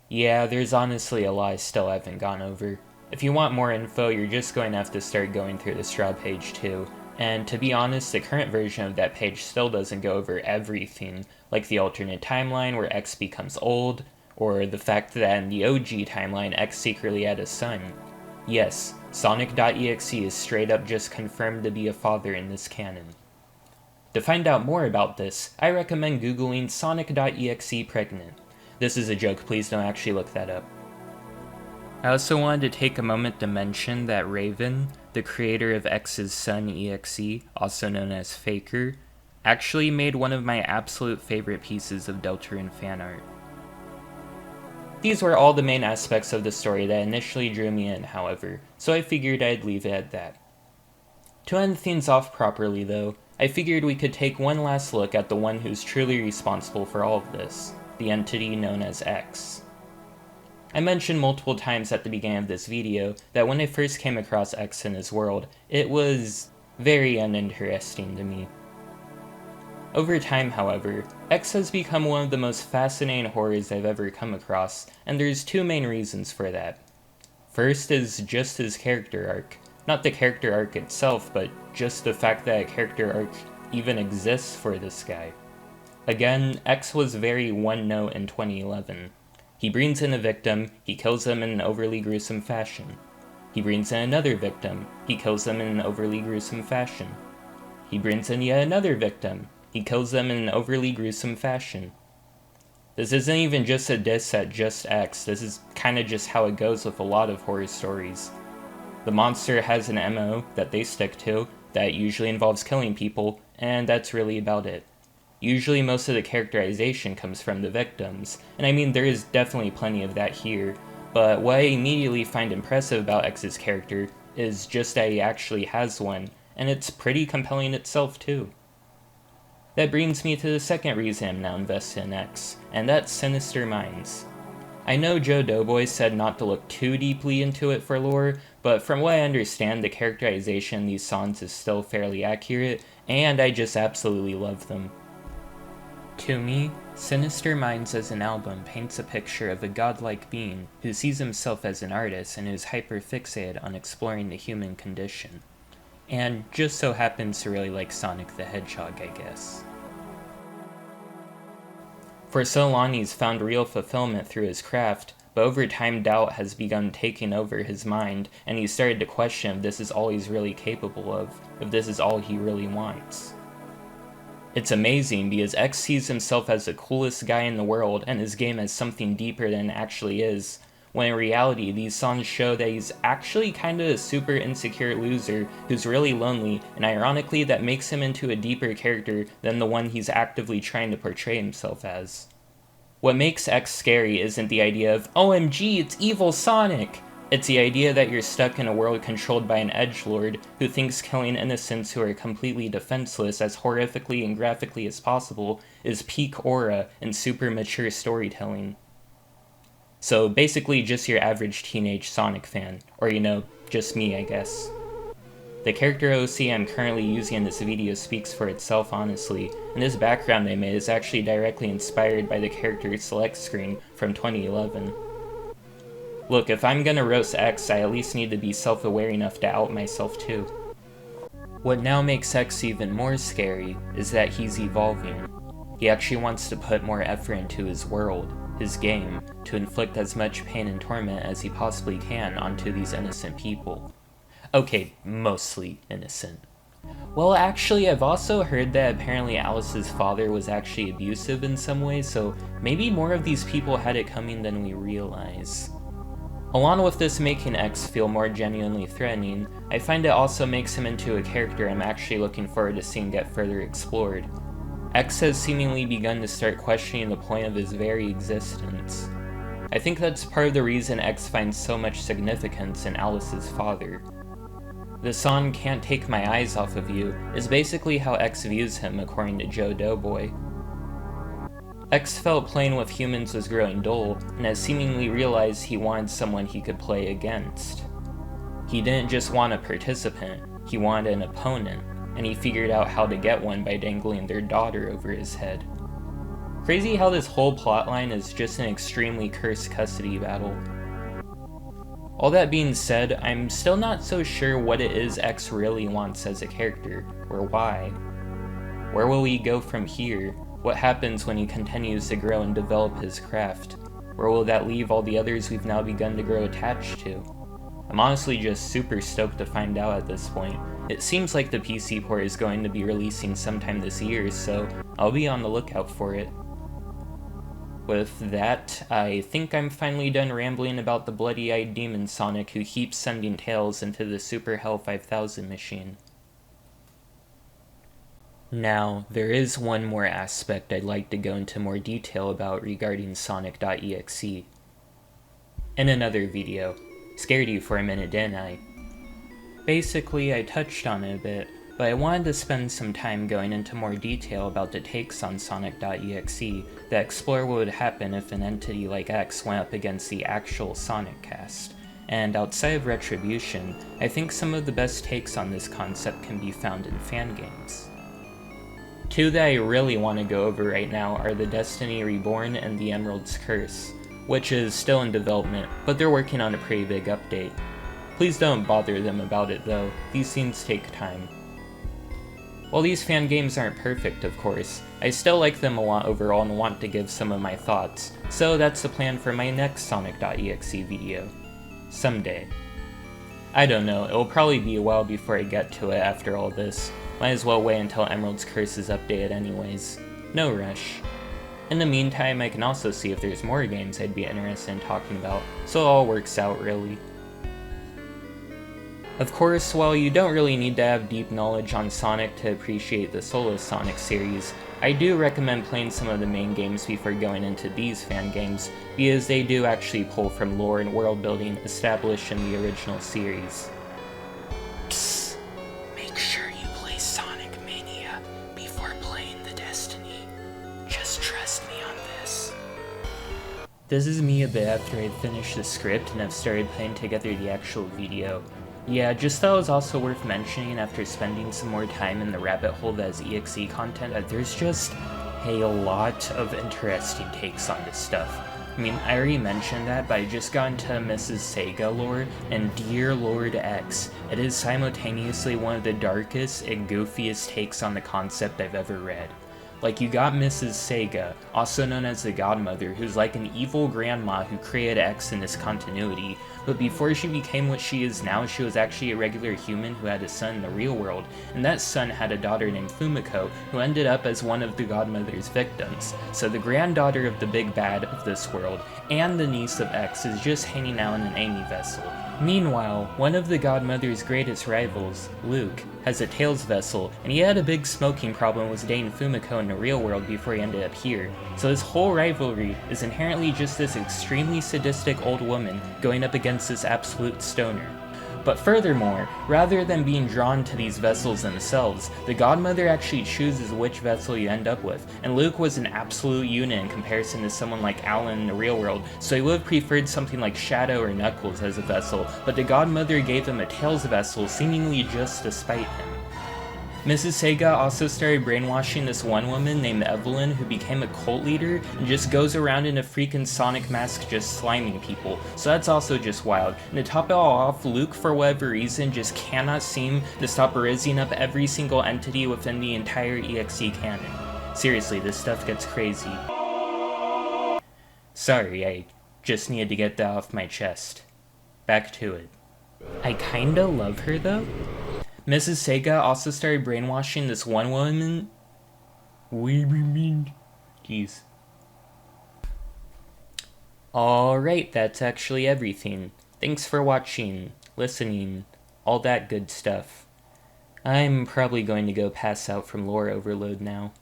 Yeah, there's honestly a lot I still haven't gone over. If you want more info, you're just going to have to start going through the straw page too. And to be honest, the current version of that page still doesn't go over everything, like the alternate timeline where X becomes old, or the fact that in the OG timeline X secretly had a son. Yes, Sonic.exe is straight up just confirmed to be a father in this canon. To find out more about this, I recommend googling Sonic.exe pregnant. This is a joke, please don't actually look that up. I also wanted to take a moment to mention that Raven, the creator of X's son EXE, also known as Faker, actually made one of my absolute favorite pieces of Deltarune fan art. These were all the main aspects of the story that initially drew me in, however, so I figured I'd leave it at that. To end things off properly though, I figured we could take one last look at the one who's truly responsible for all of this, the entity known as X. I mentioned multiple times at the beginning of this video that when I first came across X in his world, it was very uninteresting to me. Over time, however, X has become one of the most fascinating horrors I've ever come across, and there's two main reasons for that. First is just his character arc. Not the character arc itself, but just the fact that a character arc even exists for this guy. Again, X was very one note in 2011. He brings in a victim, he kills them in an overly gruesome fashion. He brings in another victim, he kills them in an overly gruesome fashion. He brings in yet another victim, he kills them in an overly gruesome fashion. This isn't even just a diss at just X, this is kinda just how it goes with a lot of horror stories. The monster has an MO that they stick to, that usually involves killing people, and that's really about it. Usually most of the characterization comes from the victims, and I mean there is definitely plenty of that here, But what I immediately find impressive about X's character is just that he actually has one, and it's pretty compelling itself too. That brings me to the second reason I'm now invested in X, and that's Sinister Minds. I know Joe Doughboy said not to look too deeply into it for lore, but from what I understand, the characterization in these songs is still fairly accurate, and I just absolutely love them. To me, Sinister Minds as an album paints a picture of a godlike being who sees himself as an artist and who's hyper-fixated on exploring the human condition. And just so happens to really like Sonic the Hedgehog, I guess. For so long he's found real fulfillment through his craft, but over time doubt has begun taking over his mind, and he's started to question if this is all he's really capable of, if this is all he really wants. It's amazing because X sees himself as the coolest guy in the world and his game as something deeper than it actually is, when in reality these songs show that he's actually kinda a super insecure loser who's really lonely, and ironically that makes him into a deeper character than the one he's actively trying to portray himself as. What makes X scary isn't the idea of, OMG, it's evil Sonic! It's the idea that you're stuck in a world controlled by an edgelord who thinks killing innocents who are completely defenseless as horrifically and graphically as possible is peak aura and super mature storytelling. So basically just your average teenage Sonic fan, or just me, I guess. The character OC I'm currently using in this video speaks for itself honestly, and this background I made is actually directly inspired by the character select screen from 2011. Look, if I'm gonna roast X, I at least need to be self-aware enough to out myself too. What now makes X even more scary is that he's evolving. He actually wants to put more effort into his world, his game, to inflict as much pain and torment as he possibly can onto these innocent people. Okay, mostly innocent. Well, actually, I've also heard that apparently Alice's father was actually abusive in some way, so maybe more of these people had it coming than we realize. Along with this making X feel more genuinely threatening, I find it also makes him into a character I'm actually looking forward to seeing get further explored. X has seemingly begun to start questioning the point of his very existence. I think that's part of the reason X finds so much significance in Alice's father. The song Can't Take My Eyes Off of You is basically how X views him according to Joe Doughboy. X felt playing with humans was growing dull, and has seemingly realized he wanted someone he could play against. He didn't just want a participant, he wanted an opponent, and he figured out how to get one by dangling their daughter over his head. Crazy how this whole plotline is just an extremely cursed custody battle. All that being said, I'm still not so sure what it is X really wants as a character, or why. Where will he go from here? What happens when he continues to grow and develop his craft? Where will that leave all the others we've now begun to grow attached to? I'm honestly just super stoked to find out at this point. It seems like the PC port is going to be releasing sometime this year, so I'll be on the lookout for it. With that, I think I'm finally done rambling about the bloody-eyed demon Sonic who keeps sending tails into the Super Hell 5000 machine. Now, there is one more aspect I'd like to go into more detail about regarding Sonic.exe. In another video. Scared you for a minute, didn't I? Basically, I touched on it a bit, but I wanted to spend some time going into more detail about the takes on Sonic.exe that explore what would happen if an entity like X went up against the actual Sonic cast. And outside of Retribution, I think some of the best takes on this concept can be found in fan games. Two that I really want to go over right now are the Destiny Reborn and the Emerald's Curse, which is still in development, but they're working on a pretty big update. Please don't bother them about it though, these things take time. While these fan games aren't perfect, of course, I still like them a lot overall and want to give some of my thoughts, so that's the plan for my next Sonic.exe video. Someday. I don't know, it'll probably be a while before I get to it after all this. Might as well wait until Emerald's Curse is updated anyways. No rush. In the meantime, I can also see if there's more games I'd be interested in talking about, so it all works out really. Of course, while you don't really need to have deep knowledge on Sonic to appreciate the solo Sonic series, I do recommend playing some of the main games before going into these fan games, because they do actually pull from lore and world building established in the original series. Psst. Make sure you play Sonic Mania before playing the Destiny. Just trust me on this. This is me a bit after I finished the script and have started putting together the actual video. Yeah, just thought it was also worth mentioning after spending some more time in the rabbit hole that is EXE content that there's just a lot of interesting takes on this stuff. I mean, I already mentioned that, but I just got into Mrs. Sega lore, and dear Lord X, it is simultaneously one of the darkest and goofiest takes on the concept I've ever read. Like, you got Mrs. Sega, also known as the Godmother, who's like an evil grandma who created X in this continuity, but before she became what she is now, she was actually a regular human who had a son in the real world, and that son had a daughter named Fumiko, who ended up as one of the Godmother's victims. So the granddaughter of the big bad of this world, and the niece of X, is just hanging out in an Amy vessel. Meanwhile, one of the Godmother's greatest rivals, Luke, has a Tails vessel, and he had a big smoking problem with dating Fumiko in the real world before he ended up here. So his whole rivalry is inherently just this extremely sadistic old woman going up against this absolute stoner. But furthermore, rather than being drawn to these vessels themselves, the Godmother actually chooses which vessel you end up with, and Luke was an absolute unit in comparison to someone like Alan in the real world, so he would have preferred something like Shadow or Knuckles as a vessel, but the Godmother gave him a Tails vessel seemingly just to spite him. Mrs. Sega also started brainwashing this one woman named Evelyn, who became a cult leader and just goes around in a freaking Sonic mask just sliming people, so that's also just wild. And to top it all off, Luke, for whatever reason, just cannot seem to stop rizzing up every single entity within the entire EXE canon. Seriously, this stuff gets crazy. Sorry, I just needed to get that off my chest. Back to it. I kinda love her though. Mrs. Sega also started brainwashing this one woman. Jeez. Alright, that's actually everything. Thanks for watching, listening, all that good stuff. I'm probably going to go pass out from lore overload now.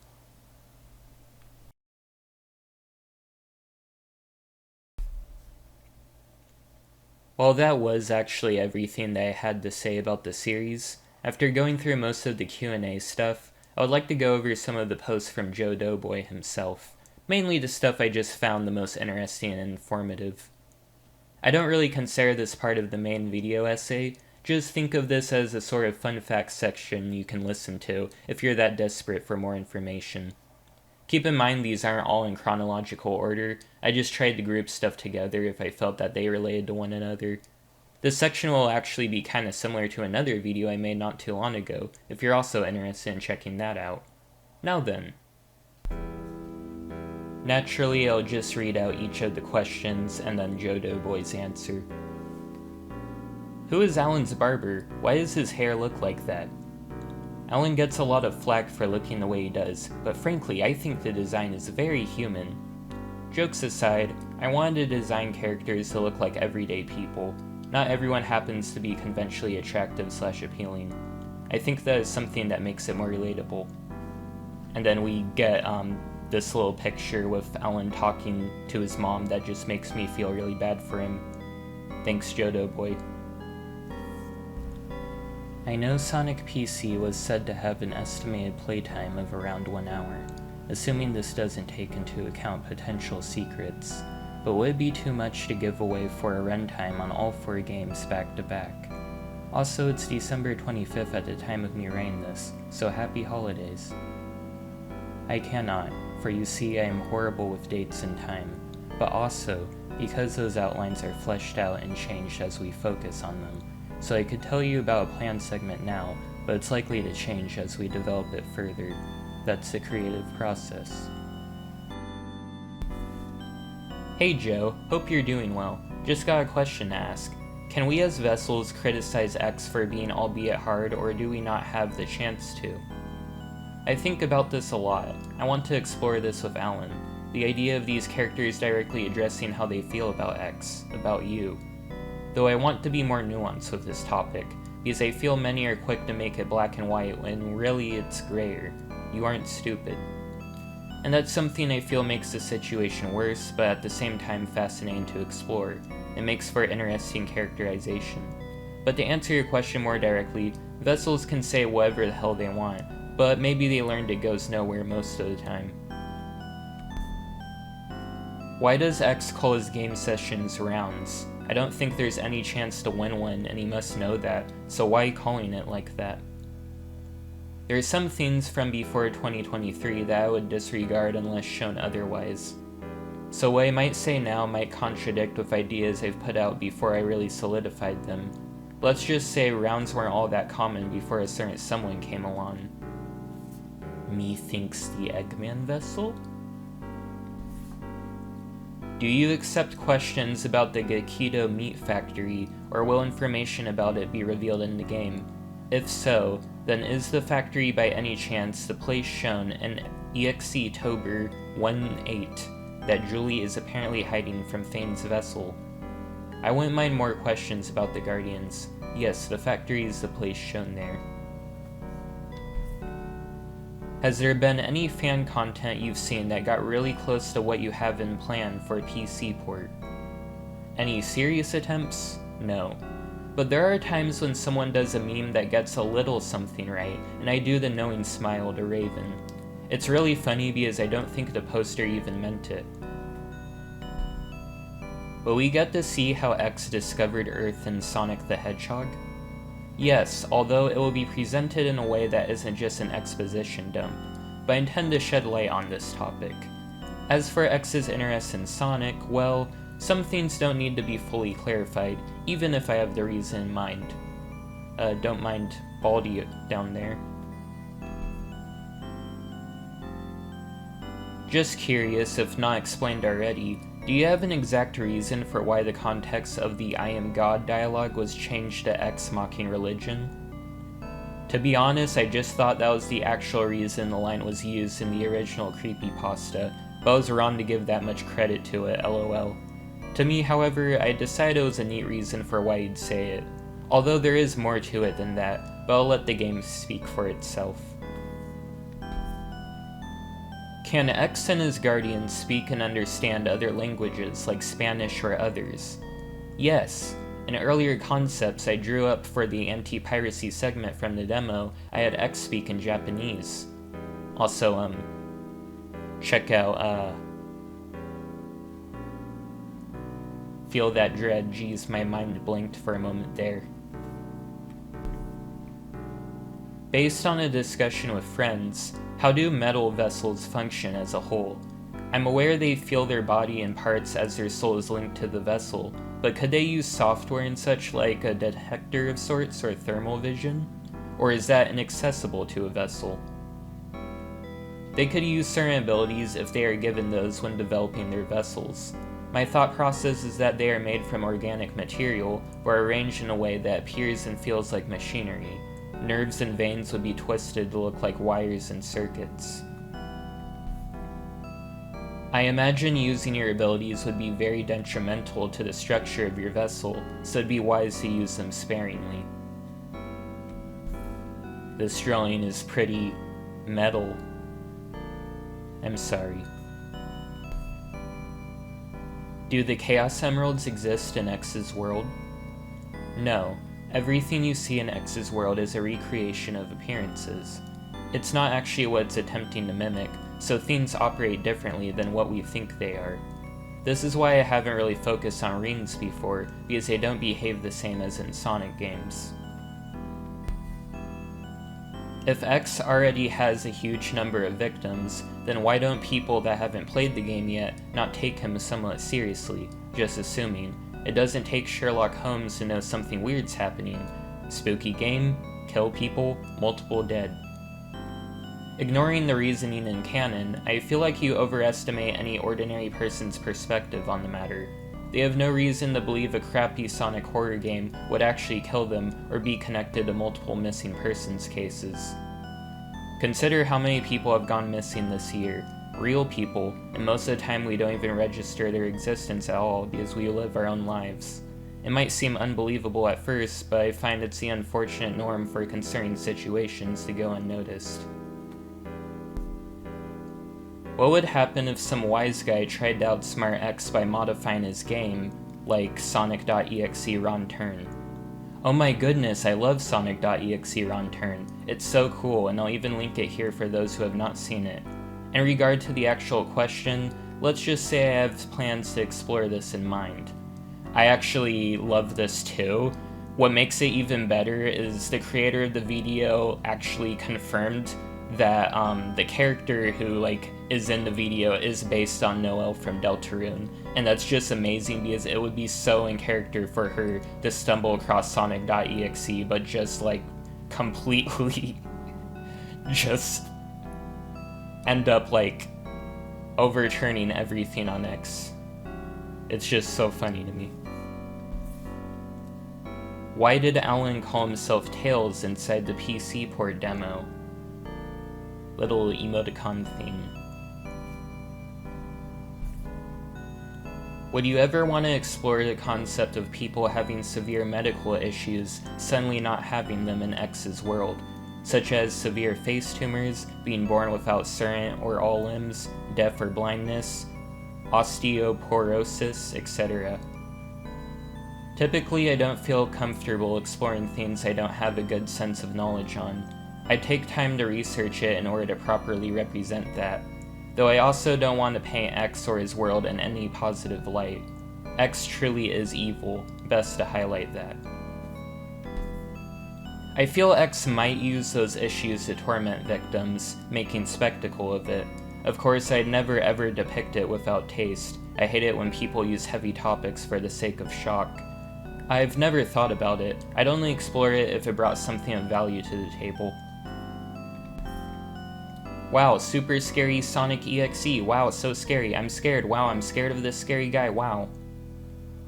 Well, that was actually everything that I had to say about the series. After going through most of the Q&A stuff, I would like to go over some of the posts from Joe Doughboy himself, mainly the stuff I just found the most interesting and informative. I don't really consider this part of the main video essay, just think of this as a sort of fun facts section you can listen to if you're that desperate for more information. Keep in mind these aren't all in chronological order, I just tried to group stuff together if I felt that they related to one another. This section will actually be kinda similar to another video I made not too long ago, if you're also interested in checking that out. Now then. Naturally, I'll just read out each of the questions and then Joe Doughboy's answer. Who is Alan's barber? Why does his hair look like that? Alan gets a lot of flack for looking the way he does, but frankly, I think the design is very human. Jokes aside, I wanted to design characters to look like everyday people. Not everyone happens to be conventionally attractive/appealing. I think that is something that makes it more relatable. And then we get this little picture with Alan talking to his mom that just makes me feel really bad for him. Thanks, Joe Doughboy. I know Sonic PC was said to have an estimated playtime of around 1 hour, assuming this doesn't take into account potential secrets, but would it be too much to give away for a runtime on all 4 games back to back? Also, it's December 25th at the time of me writing this, so happy holidays. I cannot, for you see I am horrible with dates and time, but also because those outlines are fleshed out and changed as we focus on them, so I could tell you about a planned segment now, but it's likely to change as we develop it further. That's the creative process. Hey Joe, hope you're doing well. Just got a question to ask. Can we as vessels criticize X for being albeit hard, or do we not have the chance to? I think about this a lot. I want to explore this with Alan. The idea of these characters directly addressing how they feel about X, about you. Though I want to be more nuanced with this topic, because I feel many are quick to make it black and white when really it's grayer. You aren't stupid. And that's something I feel makes the situation worse, but at the same time fascinating to explore. It makes for interesting characterization. But to answer your question more directly, vessels can say whatever the hell they want, but maybe they learned it goes nowhere most of the time. Why does X call his game sessions rounds? I don't think there's any chance to win one, and he must know that, so why calling it like that? There are some things from before 2023 that I would disregard unless shown otherwise. So what I might say now might contradict with ideas I've put out before I really solidified them. Let's just say rounds weren't all that common before a certain someone came along. Methinks the Eggman vessel? Do you accept questions about the Gekido meat factory, or will information about it be revealed in the game? If so, then is the factory by any chance the place shown in EXE Tober 1.8 that Julie is apparently hiding from Thane's vessel? I wouldn't mind more questions about the Guardians. Yes, the factory is the place shown there. Has there been any fan content you've seen that got really close to what you have in plan for a PC port? Any serious attempts? No. But there are times when someone does a meme that gets a little something right, and I do the knowing smile to Raven. It's really funny because I don't think the poster even meant it. Will we get to see how X discovered Earth in Sonic the Hedgehog? Yes, although it will be presented in a way that isn't just an exposition dump, but I intend to shed light on this topic. As for X's interest in Sonic, well, some things don't need to be fully clarified, even if I have the reason in mind. Don't mind Baldy down there. Just curious, if not explained already, do you have an exact reason for why the context of the I am God dialogue was changed to X mocking religion? To be honest, I just thought that was the actual reason the line was used in the original creepypasta, but I was wrong to give that much credit to it, lol. To me, however, I decided it was a neat reason for why you'd say it, although there is more to it than that, but I'll let the game speak for itself. Can X and his guardians speak and understand other languages like Spanish or others? Yes. In earlier concepts I drew up for the anti-piracy segment from the demo, I had X speak in Japanese. Also, check out, feel that dread, geez, my mind blinked for a moment there. Based on a discussion with friends, how do metal vessels function as a whole? I'm aware they feel their body in parts as their soul is linked to the vessel, but could they use software and such like a detector of sorts or thermal vision? Or is that inaccessible to a vessel? They could use certain abilities if they are given those when developing their vessels. My thought process is that they are made from organic material or arranged in a way that appears and feels like machinery. Nerves and veins would be twisted to look like wires and circuits. I imagine using your abilities would be very detrimental to the structure of your vessel, so it'd be wise to use them sparingly. This drawing is pretty metal. I'm sorry. Do the Chaos Emeralds exist in X's world? No. Everything you see in X's world is a recreation of appearances. It's not actually what it's attempting to mimic, so things operate differently than what we think they are. This is why I haven't really focused on rings before, because they don't behave the same as in Sonic games. If X already has a huge number of victims, then why don't people that haven't played the game yet not take him somewhat seriously, just assuming? It doesn't take Sherlock Holmes to know something weird's happening. Spooky game, kill people, multiple dead. Ignoring the reasoning in canon, I feel like you overestimate any ordinary person's perspective on the matter. They have no reason to believe a crappy Sonic horror game would actually kill them or be connected to multiple missing persons cases. Consider how many people have gone missing this year. Real people, and most of the time we don't even register their existence at all because we live our own lives. It might seem unbelievable at first, but I find it's the unfortunate norm for concerning situations to go unnoticed. What would happen if some wise guy tried to outsmart X by modifying his game, like Sonic.exe Ron Turn? Oh my goodness, I love Sonic.exe Ron Turn. It's so cool, and I'll even link it here for those who have not seen it. In regard to the actual question, let's just say I have plans to explore this in mind. I actually love this too. What makes it even better is the creator of the video actually confirmed that the character who is in the video is based on Noelle from Deltarune, and that's just amazing because it would be so in character for her to stumble across Sonic.exe but just completely just end up overturning everything on X. It's just so funny to me. Why did Alan call himself Tails inside the PC port demo? Little emoticon thing. Would you ever want to explore the concept of people having severe medical issues suddenly not having them in X's world, such as severe face tumors, being born without certain or all limbs, deaf or blindness, osteoporosis, etc.? Typically, I don't feel comfortable exploring things I don't have a good sense of knowledge on. I take time to research it in order to properly represent that, though I also don't want to paint X or his world in any positive light. X truly is evil, best to highlight that. I feel X might use those issues to torment victims, making spectacle of it. Of course, I'd never ever depict it without taste. I hate it when people use heavy topics for the sake of shock. I've never thought about it. I'd only explore it if it brought something of value to the table. Wow, super scary Sonic.exe. Wow, so scary. I'm scared. Wow, I'm scared of this scary guy. Wow.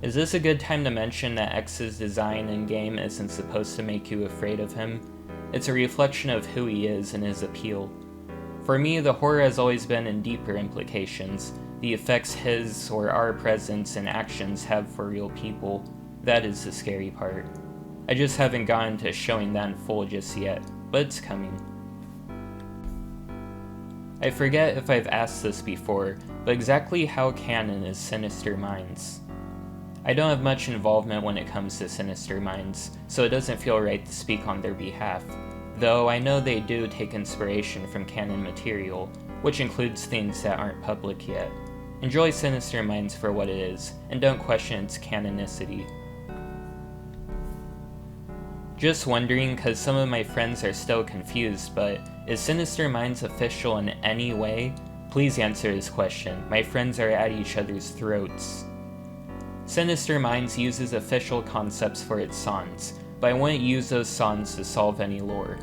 Is this a good time to mention that X's design in game isn't supposed to make you afraid of him? It's a reflection of who he is and his appeal. For me, the horror has always been in deeper implications, the effects his or our presence and actions have for real people. That is the scary part. I just haven't gotten to showing that in full just yet, but it's coming. I forget if I've asked this before, but exactly how canon is Sinister Minds? I don't have much involvement when it comes to Sinister Minds, so it doesn't feel right to speak on their behalf, though I know they do take inspiration from canon material, which includes things that aren't public yet. Enjoy Sinister Minds for what it is, and don't question its canonicity. Just wondering, cause some of my friends are still confused, but is Sinister Minds official in any way? Please answer this question. My friends are at each other's throats. Sinister Minds uses official concepts for its songs, but I wouldn't use those songs to solve any lore.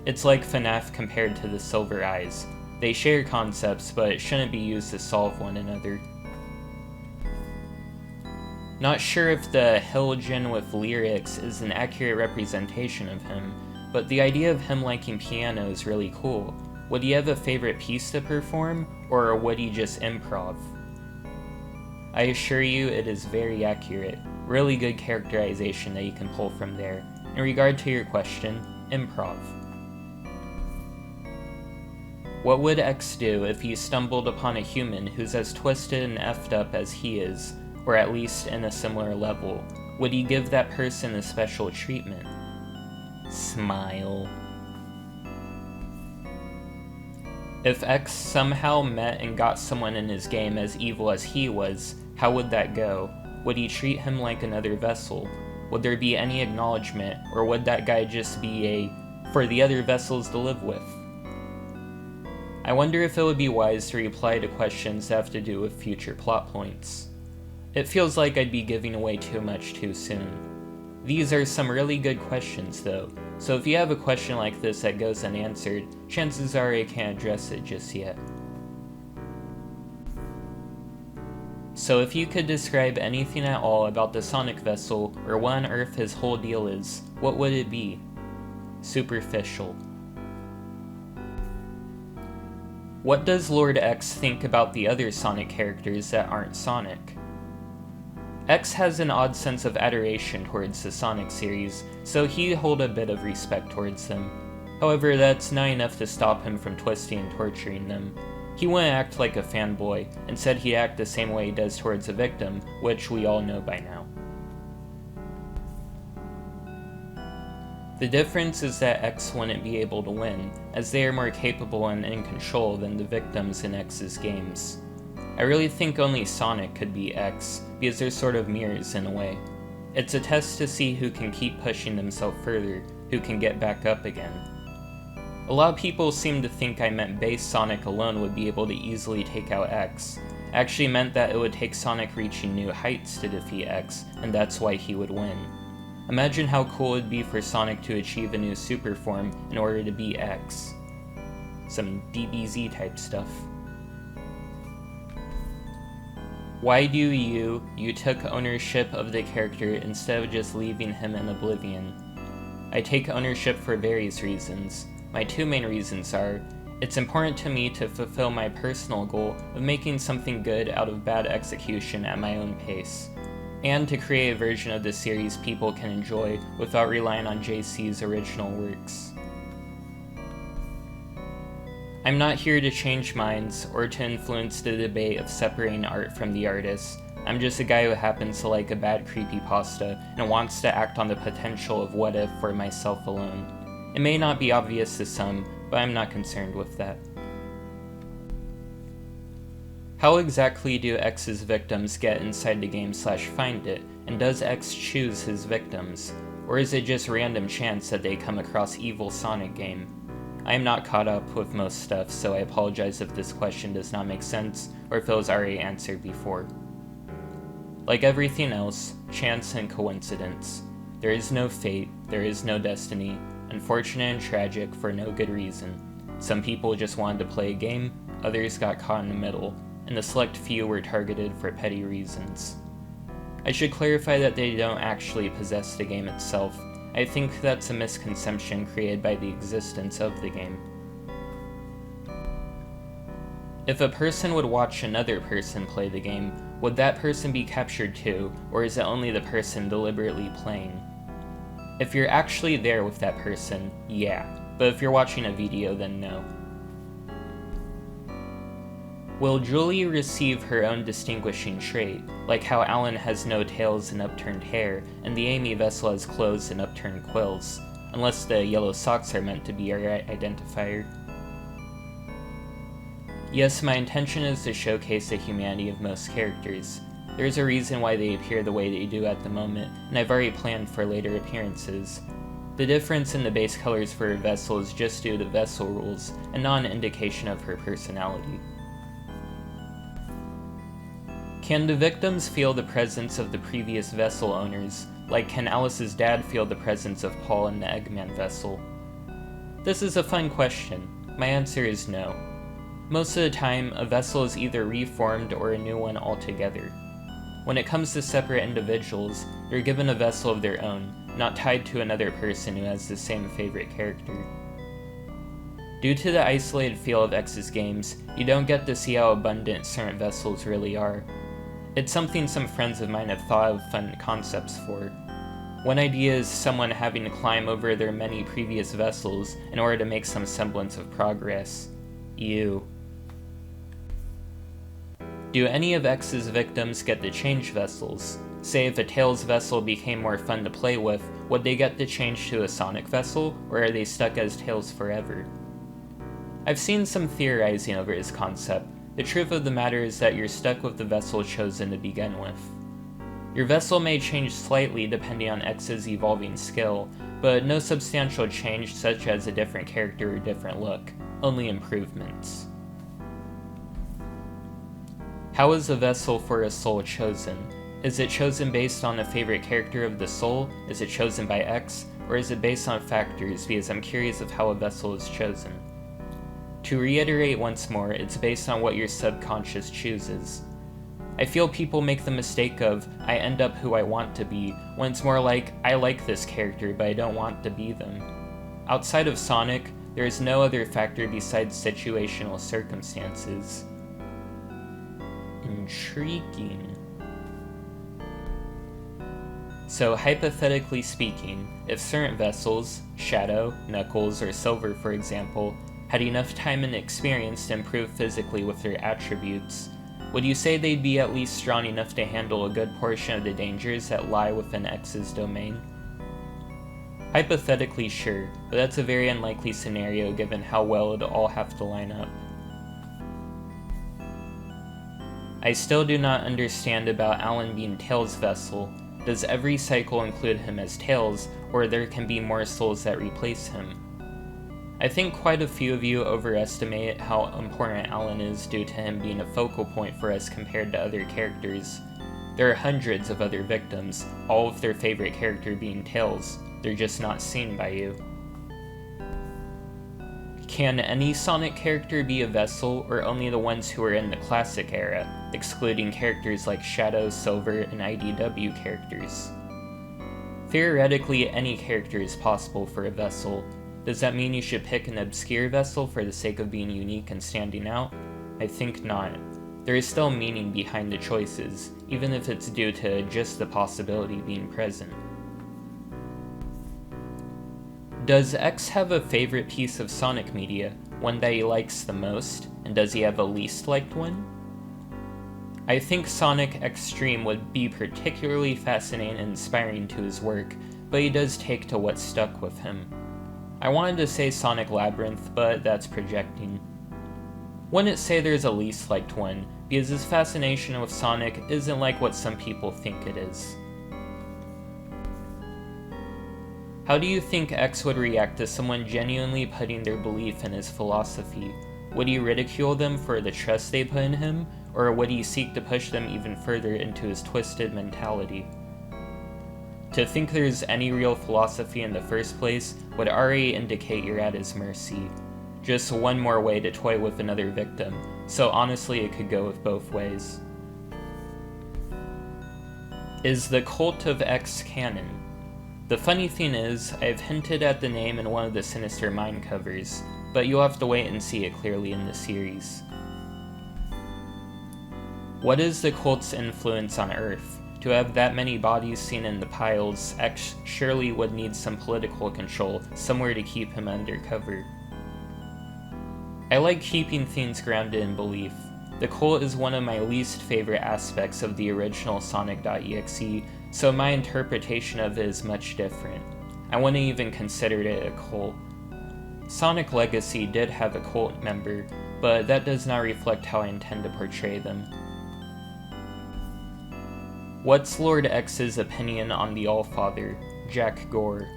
It's like FNAF compared to the Silver Eyes. They share concepts, but it shouldn't be used to solve one another. Not sure if the Hedgehog with lyrics is an accurate representation of him, but the idea of him liking piano is really cool. Would he have a favorite piece to perform, or would he just improv? I assure you it is very accurate. Really good characterization that you can pull from there. In regard to your question, improv. What would X do if he stumbled upon a human who's as twisted and effed up as he is, or at least in a similar level? Would he give that person a special treatment? Smile. If X somehow met and got someone in his game as evil as he was, how would that go? Would he treat him like another vessel? Would there be any acknowledgement, or would that guy just be for the other vessels to live with? I wonder if it would be wise to reply to questions that have to do with future plot points. It feels like I'd be giving away too much too soon. These are some really good questions though, so if you have a question like this that goes unanswered, chances are I can't address it just yet. So if you could describe anything at all about the Sonic Vessel, or what on earth his whole deal is, what would it be? Superficial. What does Lord X think about the other Sonic characters that aren't Sonic? X has an odd sense of adoration towards the Sonic series, so he hold a bit of respect towards them. However, that's not enough to stop him from twisting and torturing them. He wouldn't act like a fanboy, and said he'd act the same way he does towards a victim, which we all know by now. The difference is that X wouldn't be able to win, as they are more capable and in control than the victims in X's games. I really think only Sonic could beat X, because they're sort of mirrors in a way. It's a test to see who can keep pushing themselves further, who can get back up again. A lot of people seem to think I meant base Sonic alone would be able to easily take out X. I actually meant that it would take Sonic reaching new heights to defeat X, and that's why he would win. Imagine how cool it would be for Sonic to achieve a new super form in order to beat X. Some DBZ type stuff. Why do you took ownership of the character instead of just leaving him in oblivion? I take ownership for various reasons. My two main reasons are, it's important to me to fulfill my personal goal of making something good out of bad execution at my own pace, and to create a version of the series people can enjoy without relying on JC's original works. I'm not here to change minds or to influence the debate of separating art from the artist. I'm just a guy who happens to like a bad creepypasta and wants to act on the potential of what if for myself alone. It may not be obvious to some, but I'm not concerned with that. How exactly do X's victims get inside the game / find it, and does X choose his victims? Or is it just random chance that they come across evil Sonic game? I am not caught up with most stuff, so I apologize if this question does not make sense, or if it was already answered before. Like everything else, chance and coincidence. There is no fate, there is no destiny, unfortunate and tragic for no good reason. Some people just wanted to play a game, others got caught in the middle, and a select few were targeted for petty reasons. I should clarify that they don't actually possess the game itself. I think that's a misconception created by the existence of the game. If a person would watch another person play the game, would that person be captured too, or is it only the person deliberately playing? If you're actually there with that person, yeah, but if you're watching a video, then no. Will Julie receive her own distinguishing trait, like how Alan has no tails and upturned hair, and the Amy vessel has clothes and upturned quills, unless the yellow socks are meant to be our identifier? Yes, my intention is to showcase the humanity of most characters. There's a reason why they appear the way they do at the moment, and I've already planned for later appearances. The difference in the base colors for her vessel is just due to vessel rules, and not an indication of her personality. Can the victims feel the presence of the previous vessel owners, like can Alice's dad feel the presence of Paul in the Eggman vessel? This is a fun question. My answer is no. Most of the time, a vessel is either reformed or a new one altogether. When it comes to separate individuals, they're given a vessel of their own, not tied to another person who has the same favorite character. Due to the isolated feel of X's games, you don't get to see how abundant certain vessels really are. It's something some friends of mine have thought of fun concepts for. One idea is someone having to climb over their many previous vessels in order to make some semblance of progress. Ew. Do any of X's victims get to change vessels? Say if a Tails vessel became more fun to play with, would they get to change to a Sonic vessel, or are they stuck as Tails forever? I've seen some theorizing over this concept. The truth of the matter is that you're stuck with the vessel chosen to begin with. Your vessel may change slightly depending on X's evolving skill, but no substantial change such as a different character or different look, only improvements. How is the vessel for a soul chosen? Is it chosen based on a favorite character of the soul? Is it chosen by X? Or is it based on factors, because I'm curious of how a vessel is chosen? To reiterate once more, it's based on what your subconscious chooses. I feel people make the mistake of, I end up who I want to be, when it's more like, I like this character, but I don't want to be them. Outside of Sonic, there is no other factor besides situational circumstances. Intriguing. So hypothetically speaking, if certain vessels, Shadow, Knuckles, or Silver for example, had enough time and experience to improve physically with their attributes, would you say they'd be at least strong enough to handle a good portion of the dangers that lie within X's domain? Hypothetically, sure, but that's a very unlikely scenario given how well it'd all have to line up. I still do not understand about Alan being Tails' vessel. Does every cycle include him as Tails, or there can be more souls that replace him? I think quite a few of you overestimate how important Alan is due to him being a focal point for us compared to other characters. There are hundreds of other victims, all with their favorite character being Tails. They're just not seen by you. Can any Sonic character be a vessel, or only the ones who are in the classic era, excluding characters like Shadow, Silver, and IDW characters? Theoretically, any character is possible for a vessel. Does that mean you should pick an obscure vessel for the sake of being unique and standing out? I think not. There is still meaning behind the choices, even if it's due to just the possibility being present. Does X have a favorite piece of Sonic media, one that he likes the most, and does he have a least liked one? I think Sonic.exe would be particularly fascinating and inspiring to his work, but he does take to what stuck with him. I wanted to say Sonic Labyrinth, but that's projecting. Wouldn't say there's a least liked one, because his fascination with Sonic isn't like what some people think it is. How do you think X would react to someone genuinely putting their belief in his philosophy? Would he ridicule them for the trust they put in him, or would he seek to push them even further into his twisted mentality? To think there's any real philosophy in the first place would already indicate you're at his mercy. Just one more way to toy with another victim, so honestly it could go with both ways. Is the Cult of X canon? The funny thing is, I've hinted at the name in one of the Sinister Mind covers, but you'll have to wait and see it clearly in the series. What is the cult's influence on Earth? To have that many bodies seen in the piles, X surely would need some political control, somewhere to keep him undercover. I like keeping things grounded in belief. The cult is one of my least favorite aspects of the original Sonic.exe, so my interpretation of it is much different. I wouldn't even consider it a cult. Sonic Legacy did have a cult member, but that does not reflect how I intend to portray them. What's Lord X's opinion on the Allfather, Jack Gore?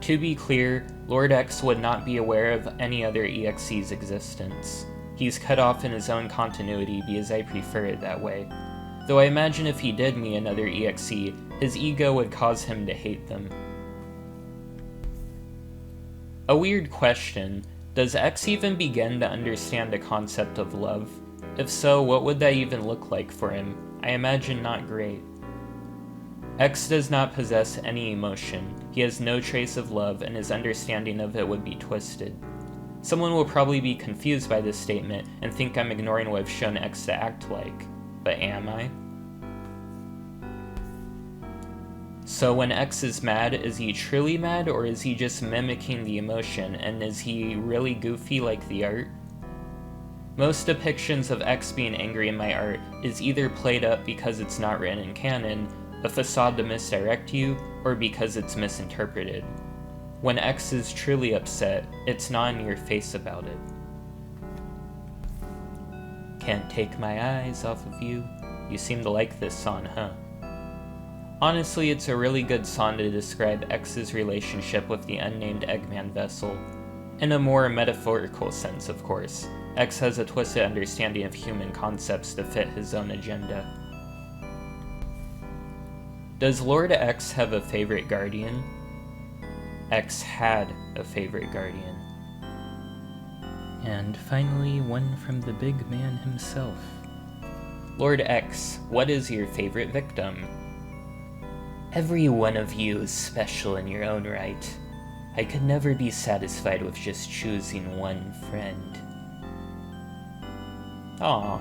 To be clear, Lord X would not be aware of any other EXE's existence. He's cut off in his own continuity because I prefer it that way. Though I imagine if he did meet another EXE, his ego would cause him to hate them. A weird question, does X even begin to understand the concept of love? If so, what would that even look like for him? I imagine not great. X does not possess any emotion, he has no trace of love, and his understanding of it would be twisted. Someone will probably be confused by this statement and think I'm ignoring what I've shown X to act like. But am I? So when X is mad, is he truly mad, or is he just mimicking the emotion, and is he really goofy like the art? Most depictions of X being angry in my art is either played up because it's not written in canon, a facade to misdirect you, or because it's misinterpreted. When X is truly upset, it's not in your face about it. Can't take my eyes off of you. You seem to like this song, huh? Honestly, it's a really good song to describe X's relationship with the unnamed Eggman vessel. In a more metaphorical sense, of course. X has a twisted understanding of human concepts to fit his own agenda. Does Lord X have a favorite guardian? X had a favorite guardian. And finally, one from the big man himself. Lord X, what is your favorite victim? Every one of you is special in your own right. I could never be satisfied with just choosing one friend. Aww.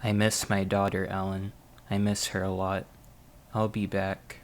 I miss my daughter, Ellen. I miss her a lot. I'll be back.